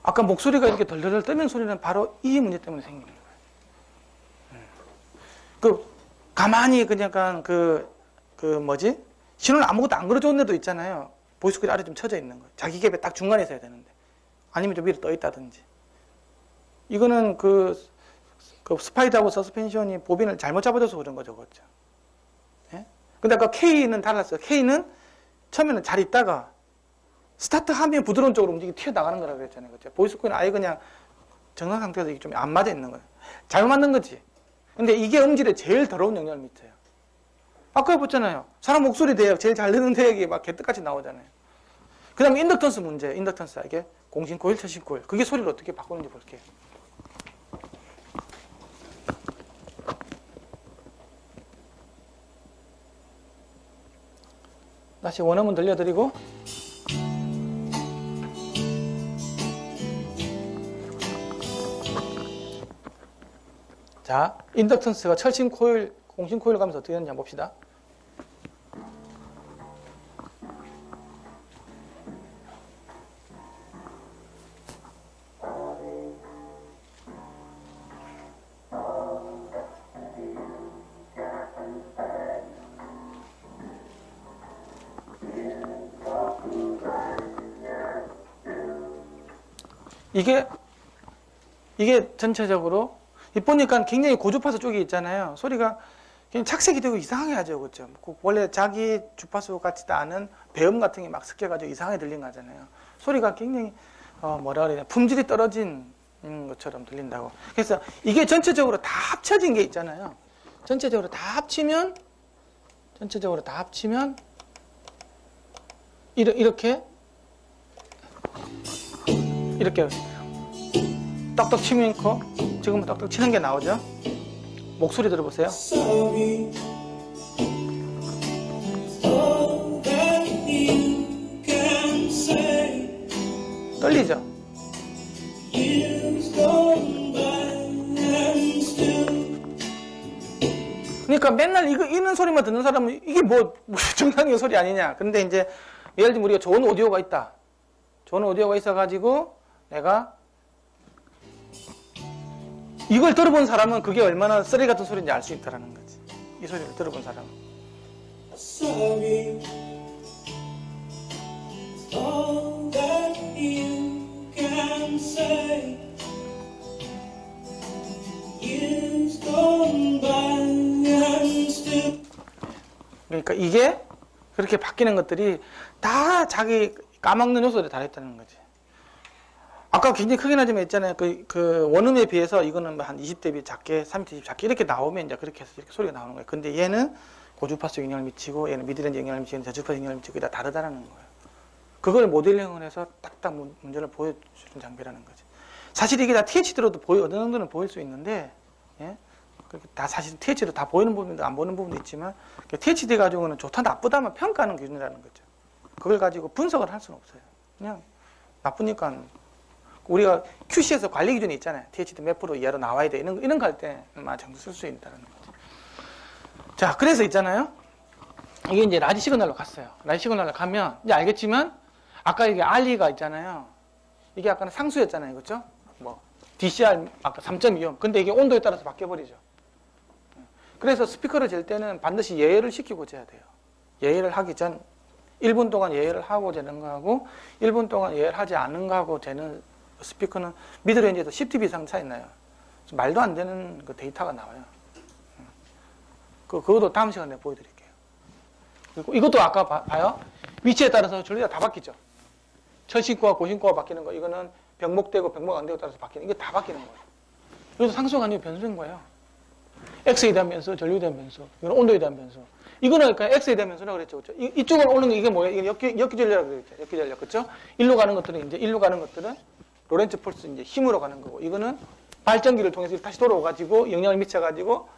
아까 목소리가 이렇게 덜덜 떨면 소리는 바로 이 문제 때문에 생기는 거예요. 가만히 그냥 신호는 아무것도 안 걸어주는 데도 있잖아요. 보이스 코일이 아래 좀 쳐져 있는 거예요. 자기 갭에 딱 중간에 있어야 되는데. 아니면 좀 위로 떠 있다든지. 이거는 그 스파이드하고 서스펜션이 보빈을 잘못 잡아줘서 그런 거죠, 그렇죠? 예? 근데 아까 K는 달랐어요. K는 처음에는 잘 있다가 스타트하면 부드러운 쪽으로 움직이 튀어나가는 거라고 그랬잖아요, 그렇죠? 보이스코는 아예 그냥 정상 상태에서 이게 좀 안 맞아 있는 거예요. 잘못 맞는 거지. 근데 이게 음질에 제일 더러운 영향을 미쳐요. 아까 해봤잖아요. 사람 목소리 대역, 제일 잘 듣는 대역이 막 개떡같이 나오잖아요. 그 다음에 인덕턴스 문제, 인덕턴스. 이게 공신코일, 철신코일. 그게 소리를 어떻게 바꾸는지 볼게요. 다시 원음은 들려드리고. 자, 인덕턴스가 철신코일, 공신코일 가면서 어떻게 되는지 한번 봅시다. 이게 전체적으로 이 보니까 굉장히 고주파수 쪽이 있잖아요. 소리가 그냥 착색이 되고 이상하게 하죠, 그렇죠? 원래 자기 주파수 같지도 않은 배음 같은 게 막 섞여가지고 이상하게 들린 거잖아요. 소리가 굉장히 뭐라 그래야 되나, 품질이 떨어진 것처럼 들린다고. 그래서 이게 전체적으로 다 합쳐진 게 있잖아요. 전체적으로 다 합치면 이렇게 떡떡 치면 있고, 지금은 떡떡 치는 게 나오죠. 목소리 들어보세요. Sorry. All that you can say. 떨리죠. Years gone by and still. 그러니까 맨날 이런 소리만 듣는 사람은 이게 뭐 정상적인 소리 아니냐. 근데 이제 예를 들면 우리가 좋은 오디오가 있다. 좋은 오디오가 있어가지고 내가 이걸 들어본 사람은 그게 얼마나 쓰레기 같은 소리인지 알 수 있다라는 거지. 이 소리를 들어본 사람은. Sorry. All that you can say. Years gone by and still. 그러니까 이게 그렇게 바뀌는 것들이 다 자기 까먹는 요소들이 달려있다는 거지. 아까 굉장히 크게 나지만 있잖아요. 그 원음에 비해서 이거는 한 20dB 작게, 30dB 작게 이렇게 나오면 이제 그렇게 해서 이렇게 소리가 나오는 거예요. 근데 얘는 고주파수 영향을 미치고 얘는 미드레인지 영향을 미치고 저주파수 영향을 미치고 다 다르다는 거예요. 그걸 모델링을 해서 딱딱 문제를 보여주는 장비라는 거지. 사실 이게 다 THD로도 어느 정도는 보일 수 있는데, 예? 다 사실 THD로 다 보이는 부분도 안 보이는 부분도 있지만, THD 가지고는 좋다 나쁘다만 평가하는 기준이라는 거죠. 그걸 가지고 분석을 할 수는 없어요. 그냥 나쁘니까. 우리가 QC에서 관리 기준이 있잖아요. THD 몇 프로 이하로 나와야 돼. 이런 거 할 때만 정도 쓸 수 있다는 거죠. 자, 그래서 있잖아요. 이게 이제 라지 시그널로 갔어요. 라지 시그널로 가면 이제 알겠지만 아까 이게 RE가 있잖아요. 이게 아까는 상수였잖아요. 그렇죠? 뭐 DCR 아까 3.2옴. 근데 이게 온도에 따라서 바뀌어 버리죠. 그래서 스피커를 잴 때는 반드시 예열을 시키고 재야 돼요. 예열을 하기 전 1분 동안 예열을 하고 재는 거하고 1분 동안 예열하지 않은 거하고 재는 스피커는 미드레인지에서 10dB 이상 차이 나요. 말도 안 되는 그 데이터가 나와요. 그것도 다음 시간에 보여드릴게요. 그리고 이것도 아까 봐요. 위치에 따라서 전류가 다 바뀌죠. 철신코와 고신코가 바뀌는 거, 이거는 병목되고 병목 안 되고 따라서 바뀌는, 이게 다 바뀌는 거예요. 이것도 상수가 아니고 변수인 거예요. X에 대한 변수, 전류에 대한 변수, 이건 온도에 대한 변수. 이거는 그러니까 X에 대한 변수라고 그랬죠. 그렇죠? 이쪽으로 오는 게 이게 뭐예요? 이게 역기전류라고 그랬죠. 역기전류. 그렇죠? 일로 가는 것들은 로렌츠 폴스 이제 힘으로 가는 거고, 이거는 발전기를 통해서 다시 돌아와가지고 영향을 미쳐가지고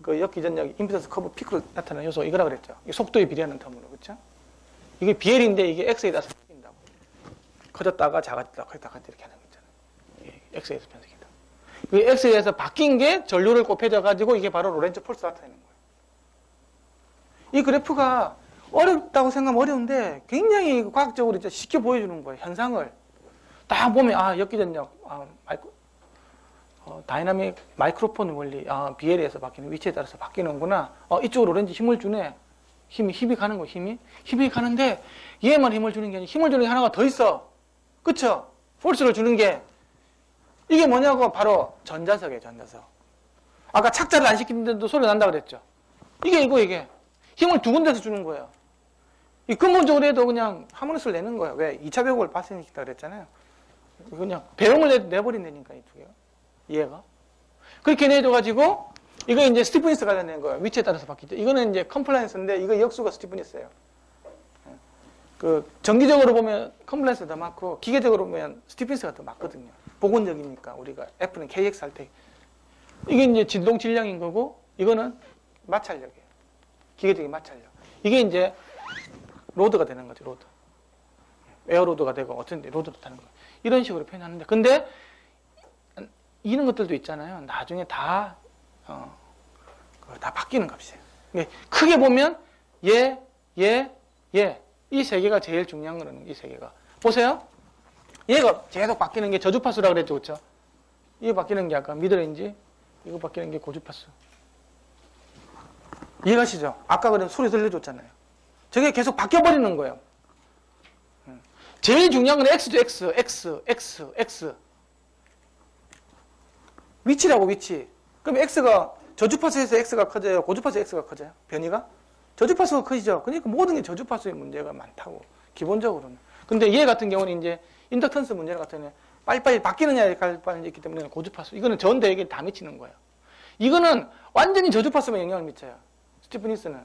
그 역기전력 임피던스 커브 피크로 나타나는 요소 이거라 그랬죠. 이 속도에 비례하는 텀으로. 그렇죠? 이게 BL인데 이게 X에 따라서 바뀐다고. 커졌다가 작아졌다가 커졌다가 이렇게 하는 거 있잖아요. X에서 변색이다. 그 X에서 바뀐 게 전류를 곱해져가지고 이게 바로 로렌츠 폴스 나타내는 거예요. 이 그래프가 어렵다고 생각하면 어려운데 굉장히 과학적으로 이제 쉽게 보여주는 거예요. 현상을 딱 보면 역기전력, 다이나믹 마이크로폰 원리, BL에서 바뀌는 위치에 따라서 바뀌는구나. 이쪽으로 오렌지 힘을 주네. 힘이 가는 거예요. 힘이 가는데 얘만 힘을 주는 게 아니라 힘을 주는 게 하나가 더 있어. 그쵸? 폴스를 주는 게 이게 뭐냐고 바로 전자석이에요. 전자석. 아까 착자를 안 시키는데도 소리 난다 그랬죠. 이게 힘을 두 군데서 주는 거예요. 이 근본적으로 해도 그냥 하모니스를 내는 거예요. 왜? 2차 배곡을 발생시키다 그랬잖아요. 그냥 배용을 내버린다니까 이 두 개가. 이해가? 그렇게 내줘가지고 이거 이제 스티프니스가 되는 거예요. 위치에 따라서 바뀌죠. 이거는 이제 컴플라이언스인데 이거 역수가 스티프니스예요. 그 정기적으로 보면 컴플라이언스가 더 많고 기계적으로 보면 스티프니스가 더 많거든요. 복원적이니까 우리가 F는 KX 할 때 이게 이제 진동 질량인 거고 이거는 마찰력이에요. 기계적인 마찰력. 이게 이제 로드가 되는 거죠. 로드. 에어로드가 되고 어떤 로드도 타는 거예요. 이런 식으로 표현하는데 근데 이런 것들도 있잖아요. 나중에 다 바뀌는 값이에요. 크게 보면 이 세 개가 제일 중요한 거는 이 세 개가. 보세요. 얘가 계속 바뀌는 게 저주파수라고 그랬죠. 그렇죠? 이거 바뀌는 게 아까 미드레인지, 이거 바뀌는 게 고주파수. 이해가시죠? 아까 그런 소리 들려줬잖아요. 저게 계속 바뀌어버리는 거예요. 제일 중요한 건 X죠. X. 위치라고, 위치. 그럼 X가 저주파수에서 X가 커져요? 고주파수에서 X가 커져요? 변이가? 저주파수가 커지죠. 그러니까 모든 게 저주파수의 문제가 많다고. 기본적으로는. 근데 얘 같은 경우는 이제 인덕턴스 문제 같은 경우는 빨리빨리 바뀌느냐에 관련이 있기 때문에 고주파수. 이거는 전 대에게 다 미치는 거예요. 이거는 완전히 저주파수만 영향을 미쳐요. 스티프니스는.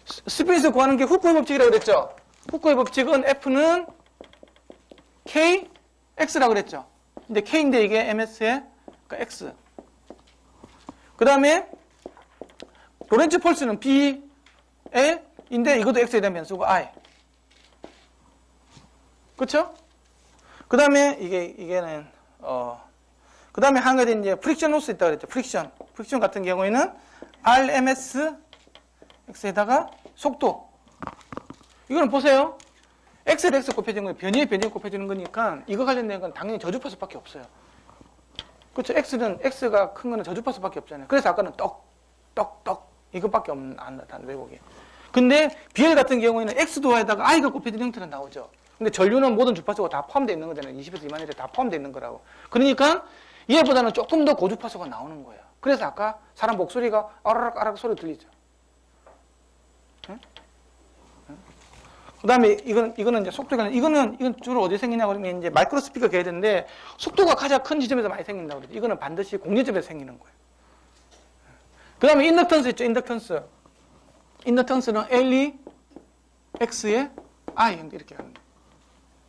스티프니스 구하는 게 후쿠의 법칙이라고 그랬죠. 후쿠의 법칙은 F는 K, X라고 그랬죠. 근데 K인데 이게 MS의 그러니까 X. 그 다음에 로렌츠 폴스는 B, L인데 이것도 X에 대한 변수고 I. 그쵸? 그 다음에 이게는 그 다음에 한 가지 이제 프릭션 로스 있다고 그랬죠. 프릭션 같은 경우에는 RMS X에다가 속도. 이거는 보세요. X에 X 곱해지는 거예요. 변이에 변이 곱해지는 거니까 이거 관련된 건 당연히 저주파수밖에 없어요. 그렇죠. X가 큰 거는 저주파수밖에 없잖아요. 그래서 아까는 떡 이것밖에 안 나타나는 왜곡이. 근데 BL 같은 경우에는 X도에다가 I가 곱해지는 형태가 나오죠. 근데 전류는 모든 주파수가 다 포함되어 있는 거잖아요. 20에서 2만일에 다 포함되어 있는 거라고. 그러니까 얘보다는 조금 더 고주파수가 나오는 거예요. 그래서 아까 사람 목소리가 아라락 소리 들리죠. 응? 그 다음에 이거는 이제 속도가, 이건 주로 어디 생기냐 그러면 이제 마이크로 스피커 게이드인데 속도가 가장 큰 지점에서 많이 생긴다고 그러죠. 이거는 반드시 공유점에서 생기는 거예요. 그 다음에 인덕턴스 있죠. 인덕턴스는 LE, X에 I 이렇게 가는 거예요.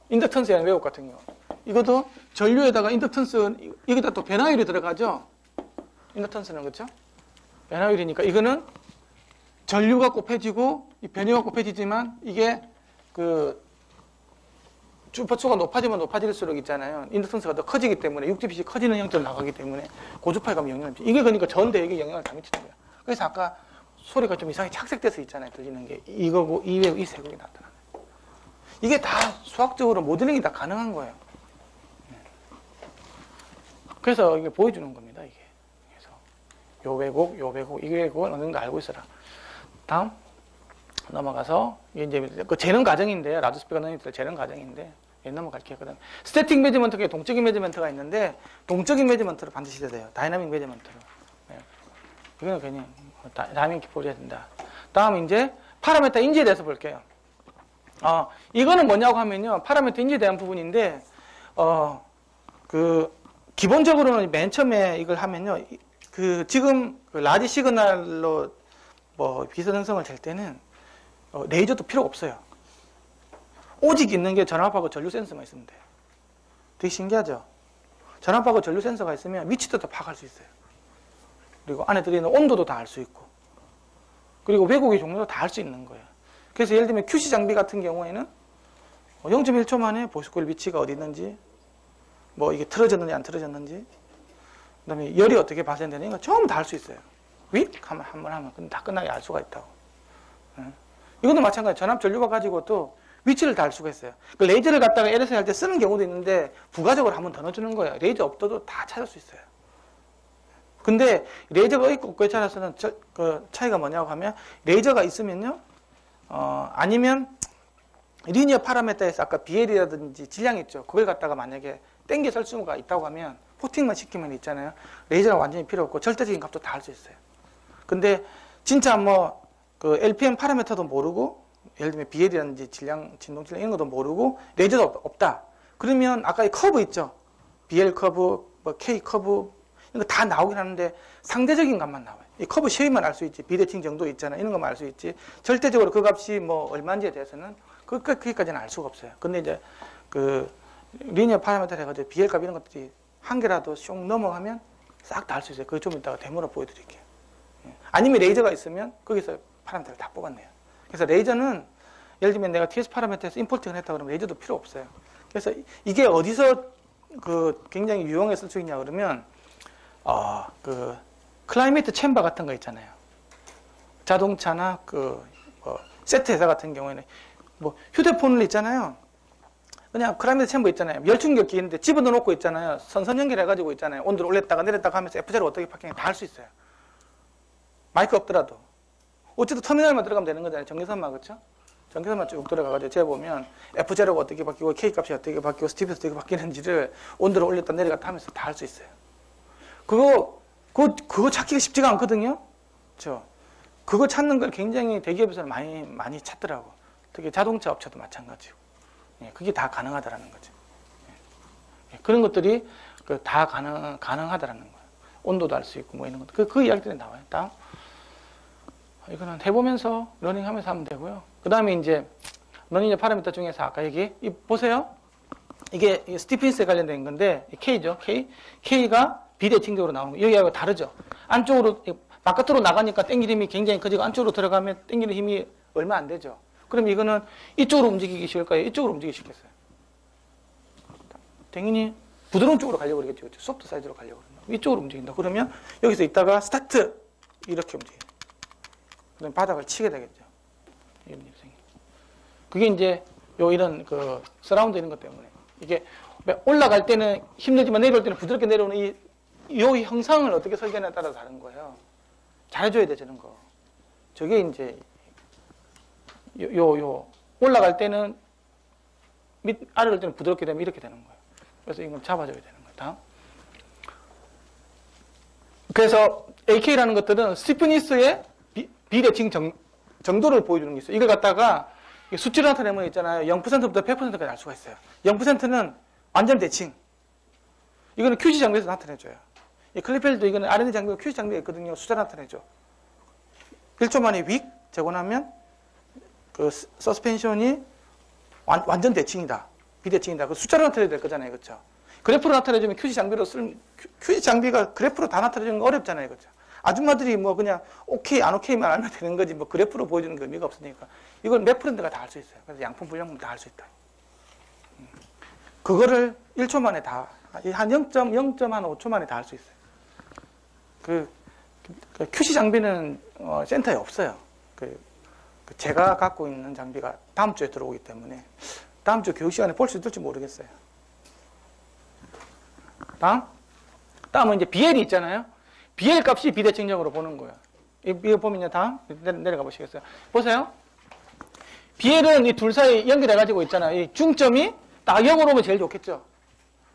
인덕턴스의 왜곡 같은 경우. 이것도 전류에다가 인덕턴스, 여기다 또 변화율이 들어가죠. 인덕턴스는 그렇죠? 변화율이니까 이거는 전류가 곱해지고 이 변이가 곱해지지만 이게 그 주파수가 높아지면 높아질수록 있잖아요. 인덕턴스가 더 커지기 때문에 6dB씩 커지는 형태로 나가기 때문에 고주파에 가면 영향을 미치죠. 이게 그러니까 전대에게 영향을 다 미치는 거예요. 그래서 아까 소리가 좀 이상하게 착색돼서 있잖아요. 들리는 게 이거고 이외고 이 세 곡이 나타나는 거예요. 이게 다 수학적으로 모델링이 다 가능한 거예요. 그래서 이게 보여주는 겁니다. 이게. 그래서 요 왜곡, 이 왜곡은 어느 정도 알고 있어라. 다음 넘어가서 이게 이제 그 재능 과정인데 라우드스피커 너희들 재능 과정인데 넘어갈게요. 그다음 스태틱 매저먼트가 동적인 매저먼트가 있는데 동적인 매저먼트를 반드시 해야 돼요. 다이나믹 매저먼트로. 네. 이거는 그냥 다이나믹 기포를 해야 된다. 다음 이제 파라미터 인지에 대해서 볼게요. 이거는 뭐냐고 하면요. 파라미터 인지에 대한 부분인데 그 기본적으로는 맨 처음에 이걸 하면요. 그 지금 그 라지 시그널로 뭐 비선형성을 잴 때는 레이저도 필요가 없어요. 오직 있는 게 전압하고 전류 센서만 있으면 돼요. 되게 신기하죠? 전압하고 전류 센서가 있으면 위치도 다 파악할 수 있어요. 그리고 안에 들어있는 온도도 다 알 수 있고 그리고 왜곡의 종류도 다 알 수 있는 거예요. 그래서 예를 들면 QC 장비 같은 경우에는 0.1초 만에 보스코일 위치가 어디 있는지 뭐 이게 틀어졌는지 안 틀어졌는지 그 다음에 열이 어떻게 발생되는가 전부 다 알 수 있어요. 윅 하면 한번 하면 다 끝나게 알 수가 있다고. 이것도 마찬가지. 전압 전류가 가지고 또 위치를 다 알 수가 있어요. 그 레이저를 갖다가 LSD 할 때 쓰는 경우도 있는데 부가적으로 한번 더 넣어주는 거예요. 레이저 없어도 다 찾을 수 있어요. 근데 레이저가 있고 없고에 따라서는 그 차이가 뭐냐고 하면 레이저가 있으면요. 아니면 리니어 파라미터에서 아까 BL이라든지 질량 있죠. 그걸 갖다가 만약에 땡겨 쓸 수가 있다고 하면 포팅만 시키면 있잖아요. 레이저가 완전히 필요 없고 절대적인 값도 다 할 수 있어요. 근데 진짜 뭐 그 LPM 파라미터도 모르고 예를 들면 BL이라든지 질량, 진동 질량 이런 것도 모르고 레이저도 없다. 그러면 아까 이 커브 있죠. BL 커브, 뭐 K 커브 이런 거 다 나오긴 하는데 상대적인 값만 나와요. 이 커브 쉐입만 알 수 있지. 비대칭 정도 있잖아. 이런 것만 알 수 있지. 절대적으로 그 값이 뭐 얼마인지에 대해서는 거기까지는 알 수가 없어요. 근데 이제 그 리니어 파라미터 해가지고 BL 값 이런 것들이 한 개라도 쇽 넘어가면 싹 다 알 수 있어요. 그거 좀 이따가 데모로 보여드릴게요. 아니면 레이저가 있으면 거기서 파라미터를 다 뽑았네요. 그래서 레이저는 예를 들면 내가 TS 파라미터에서 임포팅을 했다 그러면 레이저도 필요 없어요. 그래서 이게 어디서 그 굉장히 유용하게 쓸 수 있냐 그러면 그 클라이메이트 챔버 같은 거 있잖아요. 자동차나 뭐 세트 회사 같은 경우에는 뭐 휴대폰을 있잖아요. 그냥 클라이메이트 챔버 있잖아요. 열충격기 있는데 집어넣어 놓고 있잖아요. 선선 연결해가지고 있잖아요. 온도를 올렸다가 내렸다가 하면서 F제로 어떻게 바뀌는지 다 할 수 있어요. 마이크 없더라도. 어쨌든 터미널만 들어가면 되는 거잖아요. 전기선만, 그렇죠? 전기선만 쭉 들어가가지고 재보면 F0가 어떻게 바뀌고 K값이 어떻게 바뀌고 스티브에서 어떻게 바뀌는지를 온도를 올렸다 내렸다 하면서 다 할 수 있어요. 그거 찾기가 쉽지가 않거든요. 그렇죠? 그거 찾는 걸 굉장히 대기업에서는 많이 찾더라고. 특히 자동차 업체도 마찬가지고. 그게 다 가능하다라는 거죠. 그런 것들이 다 가능하다라는 거예요. 온도도 알 수 있고 뭐 이런 것들. 그 이야기들이 나와요. 다음. 이거는 해보면서 러닝하면서 하면 되고요. 그 다음에 이제 러닝 파라미터 중에서 아까 보세요. 이게 스티피니스에 관련된 건데 K죠. K가 비대칭적으로 나오는 거예요. 여기하고 다르죠. 안쪽으로 바깥으로 나가니까 당기는 힘이 굉장히 커지고 안쪽으로 들어가면 당기는 힘이 얼마 안 되죠. 그럼 이거는 이쪽으로 움직이기 쉬울까요? 이쪽으로 움직이기 쉽겠어요? 당연히 부드러운 쪽으로 가려고 그러겠죠. 그렇죠? 소프트 사이즈로 가려고 그런다. 이쪽으로 움직인다. 그러면 여기서 있다가 스타트 이렇게 움직여요. 그다음 바닥을 치게 되겠죠. 이런 일이 생겨. 그게 이제 이런 서라운드 이런 것 때문에 이게 올라갈 때는 힘들지만 내려올 때는 부드럽게 내려오는 이 형상을 어떻게 설계하냐에 따라 다른 거예요. 잘해줘야 돼 저런 거. 저게 이제 올라갈 때는 아래로 올 때는 부드럽게 되면 이렇게 되는 거예요. 그래서 이건 잡아줘야 되는 거예요. 다음. 그래서 AK라는 것들은 스티프니스의 비대칭 정도를 보여주는 게 있어요. 이걸 갖다가 수치로 나타내면 있잖아요. 0%부터 100%까지 알 수가 있어요. 0%는 완전 대칭. 이거는 QC 장비에서 나타내줘요. 이 클리펠도 이거는 R&D 장비가 QC 장비가 있거든요. 숫자 나타내줘. 1초 만에 윅 재고나면 그 서스펜션이 완전 대칭이다. 비대칭이다. 그 숫자로 나타내야 될 거잖아요. 그렇죠? 그래프로 나타내주면 QC 장비가 그래프로 다 나타내주는 거 어렵잖아요. 그렇죠? 아줌마들이 뭐 그냥 오케이 안 오케이만 알면 되는 거지 뭐 그래프로 보여주는 게 의미가 없으니까 이걸 몇 프로인트가 다 할 수 있어요. 그래서 양품 불량품 다 할 수 있다. 그거를 1초 만에 다 한 0.5초 만에 다 할 수 있어요. 그 QC 장비는 센터에 없어요. 제가 갖고 있는 장비가 다음 주에 들어오기 때문에 다음 주 교육 시간에 볼 수 있을지 모르겠어요. 다음은 이제 BL이 있잖아요. BL 값이 비대칭적으로 보는 거예요. 이거 보면요. 다음 내려가 보시겠어요? 보세요. BL은 이 둘 사이 연결해가지고 있잖아요. 이 중점이 딱 역으로 오면 제일 좋겠죠.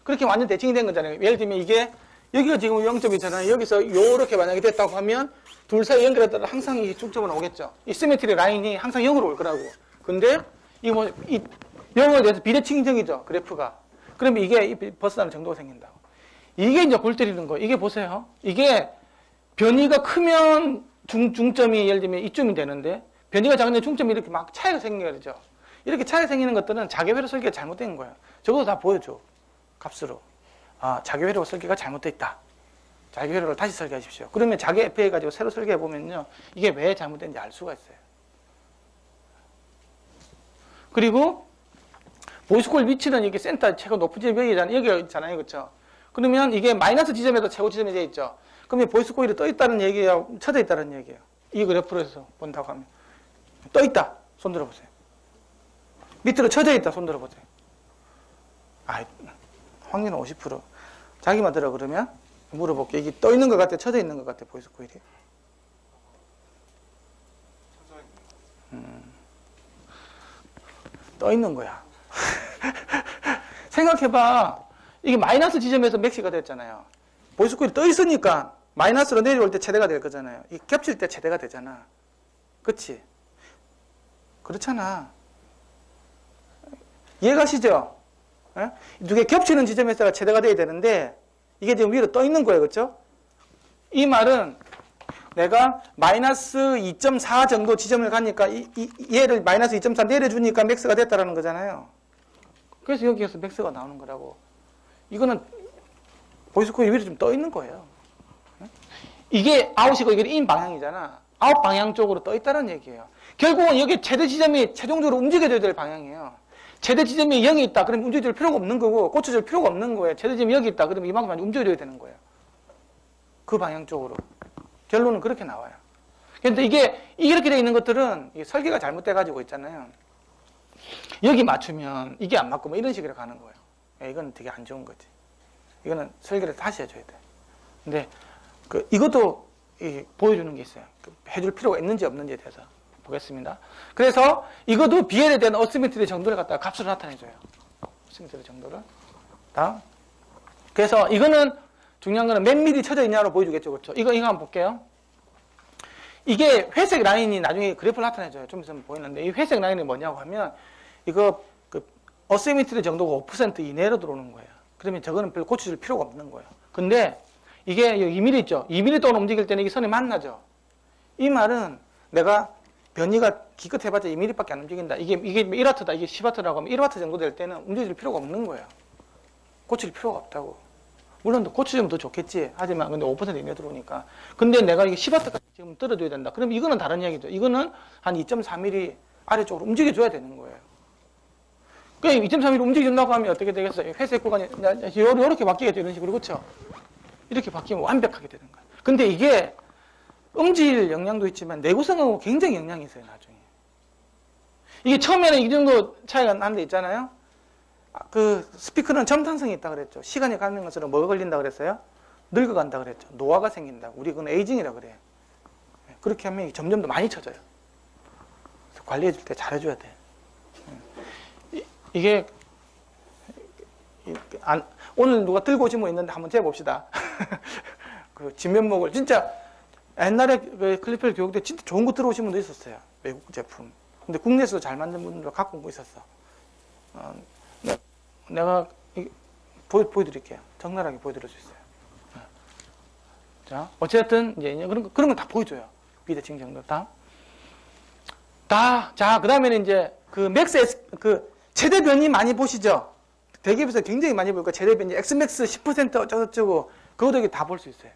그렇게 완전 대칭이 된 거잖아요. 예를 들면 이게 여기가 지금 0점이잖아요. 여기서 요렇게 만약에 됐다고 하면 둘 사이 연결했다가 항상 이 중점은 오겠죠. 이 시메트리 라인이 항상 0으로 올 거라고. 근데 이 0에 대해서 비대칭적이죠. 그래프가. 그러면 이게 벗어나는 정도가 생긴다고. 이게 이제 골 때리는 거예요. 이게 보세요. 이게 변이가 크면 중점이 예를 들면 이쯤이 되는데 변이가 작은데 중점이 이렇게 막 차이가 생기게 되죠. 이렇게 차이가 생기는 것들은 자개회로 설계가 잘못된 거예요. 저것도 다 보여줘. 값으로. 자개회로 설계가 잘못되어 있다. 자개회로를 다시 설계하십시오. 그러면 자개 FA 가지고 새로 설계해 보면요. 이게 왜 잘못된지 알 수가 있어요. 그리고 보이스콜 위치는 이게 센터 최고 높은 지점이 여기 있잖아요. 그렇죠? 그러면 이게 마이너스 지점에도 최고 지점이 되어 있죠. 그러면 보이스 코일이 떠 있다는 얘기예요? 쳐져 있다는 얘기예요? 이 그래프로 해서 본다고 하면. 떠 있다. 손 들어보세요. 밑으로 쳐져 있다. 손 들어보세요. 확률은 50%. 자기만 들어 그러면 물어볼게. 이게 떠 있는 것 같아? 쳐져 있는 것 같아? 보이스 코일이? 떠 있는 거야. 생각해봐. 이게 마이너스 지점에서 맥시가 됐잖아요. 보이스코일이 떠 있으니까 마이너스로 내려올 때 최대가 될 거잖아요. 이 겹칠 때 최대가 되잖아. 그치? 그렇잖아. 이해가시죠? 두 개 겹치는 지점에서가 최대가 돼야 되는데 이게 지금 위로 떠 있는 거예요. 그렇죠? 이 말은 내가 마이너스 2.4 정도 지점을 가니까 얘를 마이너스 2.4 내려주니까 맥스가 됐다라는 거잖아요. 그래서 여기에서 맥스가 나오는 거라고. 이거는 보이스코일 위로 좀 떠 있는 거예요. 이게 아웃이고 이게 인 방향이잖아. 아웃 방향 쪽으로 떠 있다는 얘기예요. 결국은 여기 최대 지점이 최종적으로 움직여줘야 될 방향이에요. 최대 지점이 0이 있다. 그러면 움직여줄 필요가 없는 거고 꽂혀줄 필요가 없는 거예요. 최대 지점이 여기 있다. 그러면 이만큼 움직여줘야 되는 거예요. 그 방향 쪽으로. 결론은 그렇게 나와요. 그런데 이게 이렇게 되어 있는 것들은 설계가 잘못돼가지고 있잖아요. 여기 맞추면 이게 안 맞고 뭐 이런 식으로 가는 거예요. 이건 되게 안 좋은 거지. 이거는 설계를 다시 해줘야 돼. 근데 이것도 보여주는 게 있어요. 해줄 필요가 있는지 없는지에 대해서 보겠습니다. 그래서 이것도 BL에 대한 어시메트리 정도를 갖다가 값으로 나타내줘요. 어시메트리 정도를. 다음. 그래서 이거는 중요한 거는 몇 미리 쳐져 있냐로 보여주겠죠. 그렇죠? 이거 한번 볼게요. 이게 회색 라인이 나중에 그래프를 나타내줘요. 좀 있으면 보이는데 이 회색 라인이 뭐냐고 하면 이거 어시메트리 정도가 5% 이내로 들어오는 거예요. 그러면 저거는 별로 고쳐줄 필요가 없는 거예요. 근데 이게 2mm 있죠. 2mm 동안 움직일 때는 이게 선이 만나죠. 이 말은 내가 변이가 기껏 해봤자 2mm밖에 안 움직인다. 이게 1W다. 이게 10W라고 하면 1W 정도 될 때는 움직일 필요가 없는 거예요. 고칠 필요가 없다고. 물론 고쳐주면 더 좋겠지. 하지만 근데 5% 이내 들어오니까. 근데 내가 이게 10W까지 지금 떨어져야 된다. 그럼 이거는 다른 이야기죠. 이거는 한 2.4mm 아래쪽으로 움직여줘야 되는 거예요. 그러니까 2.3mm 움직여준다고 하면 어떻게 되겠어요? 회색 구간이 이렇게 바뀌겠죠. 이런 식으로. 그렇죠? 이렇게 바뀌면 완벽하게 되는 거예요. 근데 이게 음질 영향도 있지만 내구성하고 굉장히 영향이 있어요. 나중에. 이게 처음에는 이 정도 차이가 난 데 있잖아요. 스피커는 점탄성이 있다 그랬죠. 시간이 가는 것처럼 뭐가 걸린다 그랬어요? 늙어간다 그랬죠. 노화가 생긴다. 우리 그건 에이징이라 그래요. 그렇게 하면 점점 더 많이 쳐져요. 그래서 관리해 줄 때 잘해줘야 돼. 이게 오늘 누가 들고 오신 분 있는데 한번 재봅시다. 그 진면목을 진짜 옛날에 클리펠 교육 때 진짜 좋은 거 들어오신 분도 있었어요. 외국 제품. 근데 국내에서 잘 만든 분들도 갖고 온 거 있었어. 내가 보여드릴게요. 적나라하게 보여드릴 수 있어요. 자, 어쨌든 이제 그런 건 다 보여줘요. 비대칭 정도 다. 자, 그 다음에는 이제 최대 변이 많이 보시죠? 대기업에서 굉장히 많이 보니까 최대 변이 Xmax 10% 어쩌고저쩌고 그것도 여기 다 볼 수 있어요.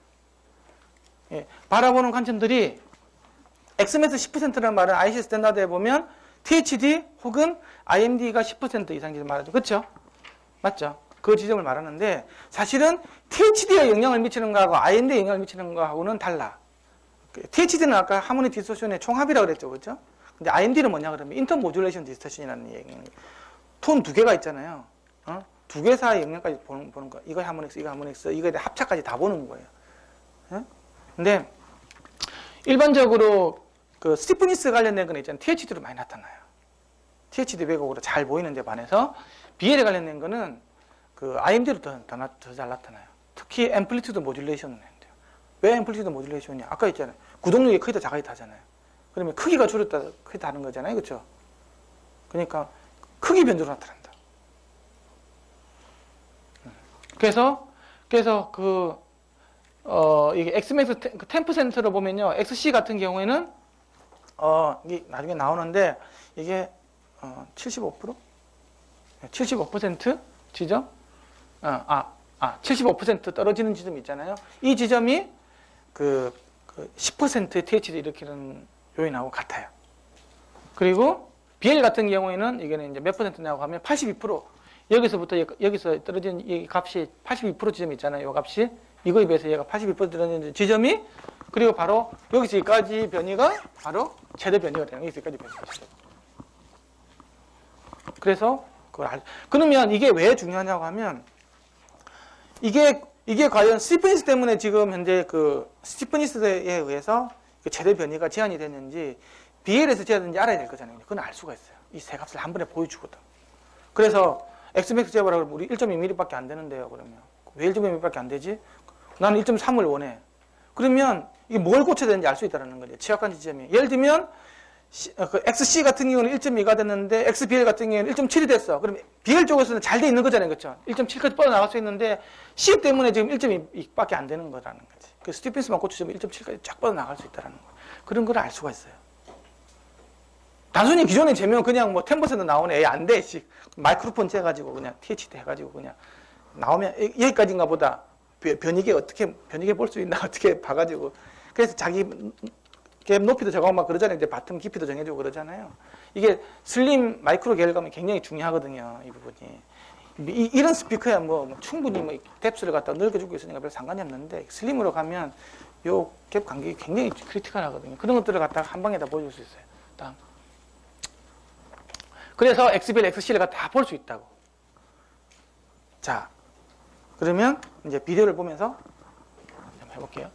예, 바라보는 관점들이 Xmax 10%라는 말은 IC 스탠다드에 보면 THD 혹은 IMD가 10% 이상 지점 말하죠. 그렇죠? 맞죠? 그 지점을 말하는데 사실은 THD에 영향을 미치는 거하고 IMD에 영향을 미치는 거하고는 달라. THD는 아까 하모닉 디스토션의 총합이라고 그랬죠. 그렇죠? 근데 IMD는 뭐냐 그러면 인터 모듈레이션 디스토션이라는 얘기예요. 톤 두 개가 있잖아요. 두 개 사이 영향까지 보는 거. 이거 하모닉스, 이거 하모닉스, 이거에 대한 합차까지 다 보는 거예요. 근데 일반적으로 스티프니스 관련된 건 있잖아요. THD로 많이 나타나요. THD 왜곡으로 잘 보이는 데 반해서 BL에 관련된 거는 IMD로 더 잘 나타나요. 특히 앰플리튜드 모듈레이션은 해야 돼요. 왜 앰플리튜드 모듈레이션이냐? 아까 있잖아요. 구동력이 크기다 작아지다 하잖아요. 그러면 크기가 줄었다 크기다 하는 거잖아요. 그렇죠? 그러니까 크기 변조로 나타난다. 그래서 이게 Xmax 10%로 보면요. XC 같은 경우에는 이게 나중에 나오는데 이게 75%? 75% 지점? 75% 떨어지는 지점이 있잖아요. 이 지점이 10%의 THD 일으키는 요인하고 같아요. 그리고 BL 같은 경우에는 이게는 이제 몇 %냐고 하면 82%. 여기서 떨어지는 이 값이 82% 지점이 있잖아요. 이 값이 이거에 비해서 얘가 82% 떨어지는 지점이 그리고 바로 여기서 여기까지 변이가 바로 최대 변이가 되는 거예요. 여기서까지 변이가 되는 거예요. 그래서 그러면 이게 왜 중요하냐고 하면 이게 과연 스티프니스 때문에 지금 현재 스티프니스에 의해서 최대 변이가 제한이 됐는지 BL에서 재야되는지 알아야 될 거잖아요. 그건 알 수가 있어요. 이 세 값을 한 번에 보여주거든. 그래서 X맥스 재보라 그러면 우리 1.2mm밖에 안 되는데요. 그러면 왜 1.2mm밖에 안 되지? 나는 1.3을 원해. 그러면 이게 뭘 고쳐야 되는지 알 수 있다는 거죠. 취약한 지점이. 예를 들면 그 XC 같은 경우는 1.2가 됐는데 XBL 같은 경우는 1.7이 됐어. 그럼 BL 쪽에서는 잘 돼 있는 거잖아요. 그렇죠? 1.7까지 뻗어나갈 수 있는데 C 때문에 지금 1.2밖에 안 되는 거라는 거지. 그 스티펜스만 고쳐주면 1.7까지 쫙 뻗어나갈 수 있다는 거. 그런 걸 알 수가 있어요. 단순히 기존에 재면 그냥 뭐 10% 나오네. 에이, 안 돼. 마이크로폰 재가지고 그냥 THD 해가지고 그냥 나오면 여기까지인가 보다. 변이계 어떻게 볼 수 있나 어떻게 봐가지고. 그래서 자기 갭 높이도 정하고 막 그러잖아요. 이제 바텀 깊이도 정해주고 그러잖아요. 이게 슬림 마이크로 계열감이 굉장히 중요하거든요. 이 부분이. 이런 스피커야 뭐 충분히 뭐 뎁스를 갖다 넓혀주고 있으니까 별 상관이 없는데 슬림으로 가면 요 갭 간격이 굉장히 크리티컬하거든요. 그런 것들을 갖다가 한 방에 다 보여줄 수 있어요. 다음. 그래서 XBL, XC를 갖다 다 볼 수 있다고. 자, 그러면 이제 비디오를 보면서 한번 해볼게요.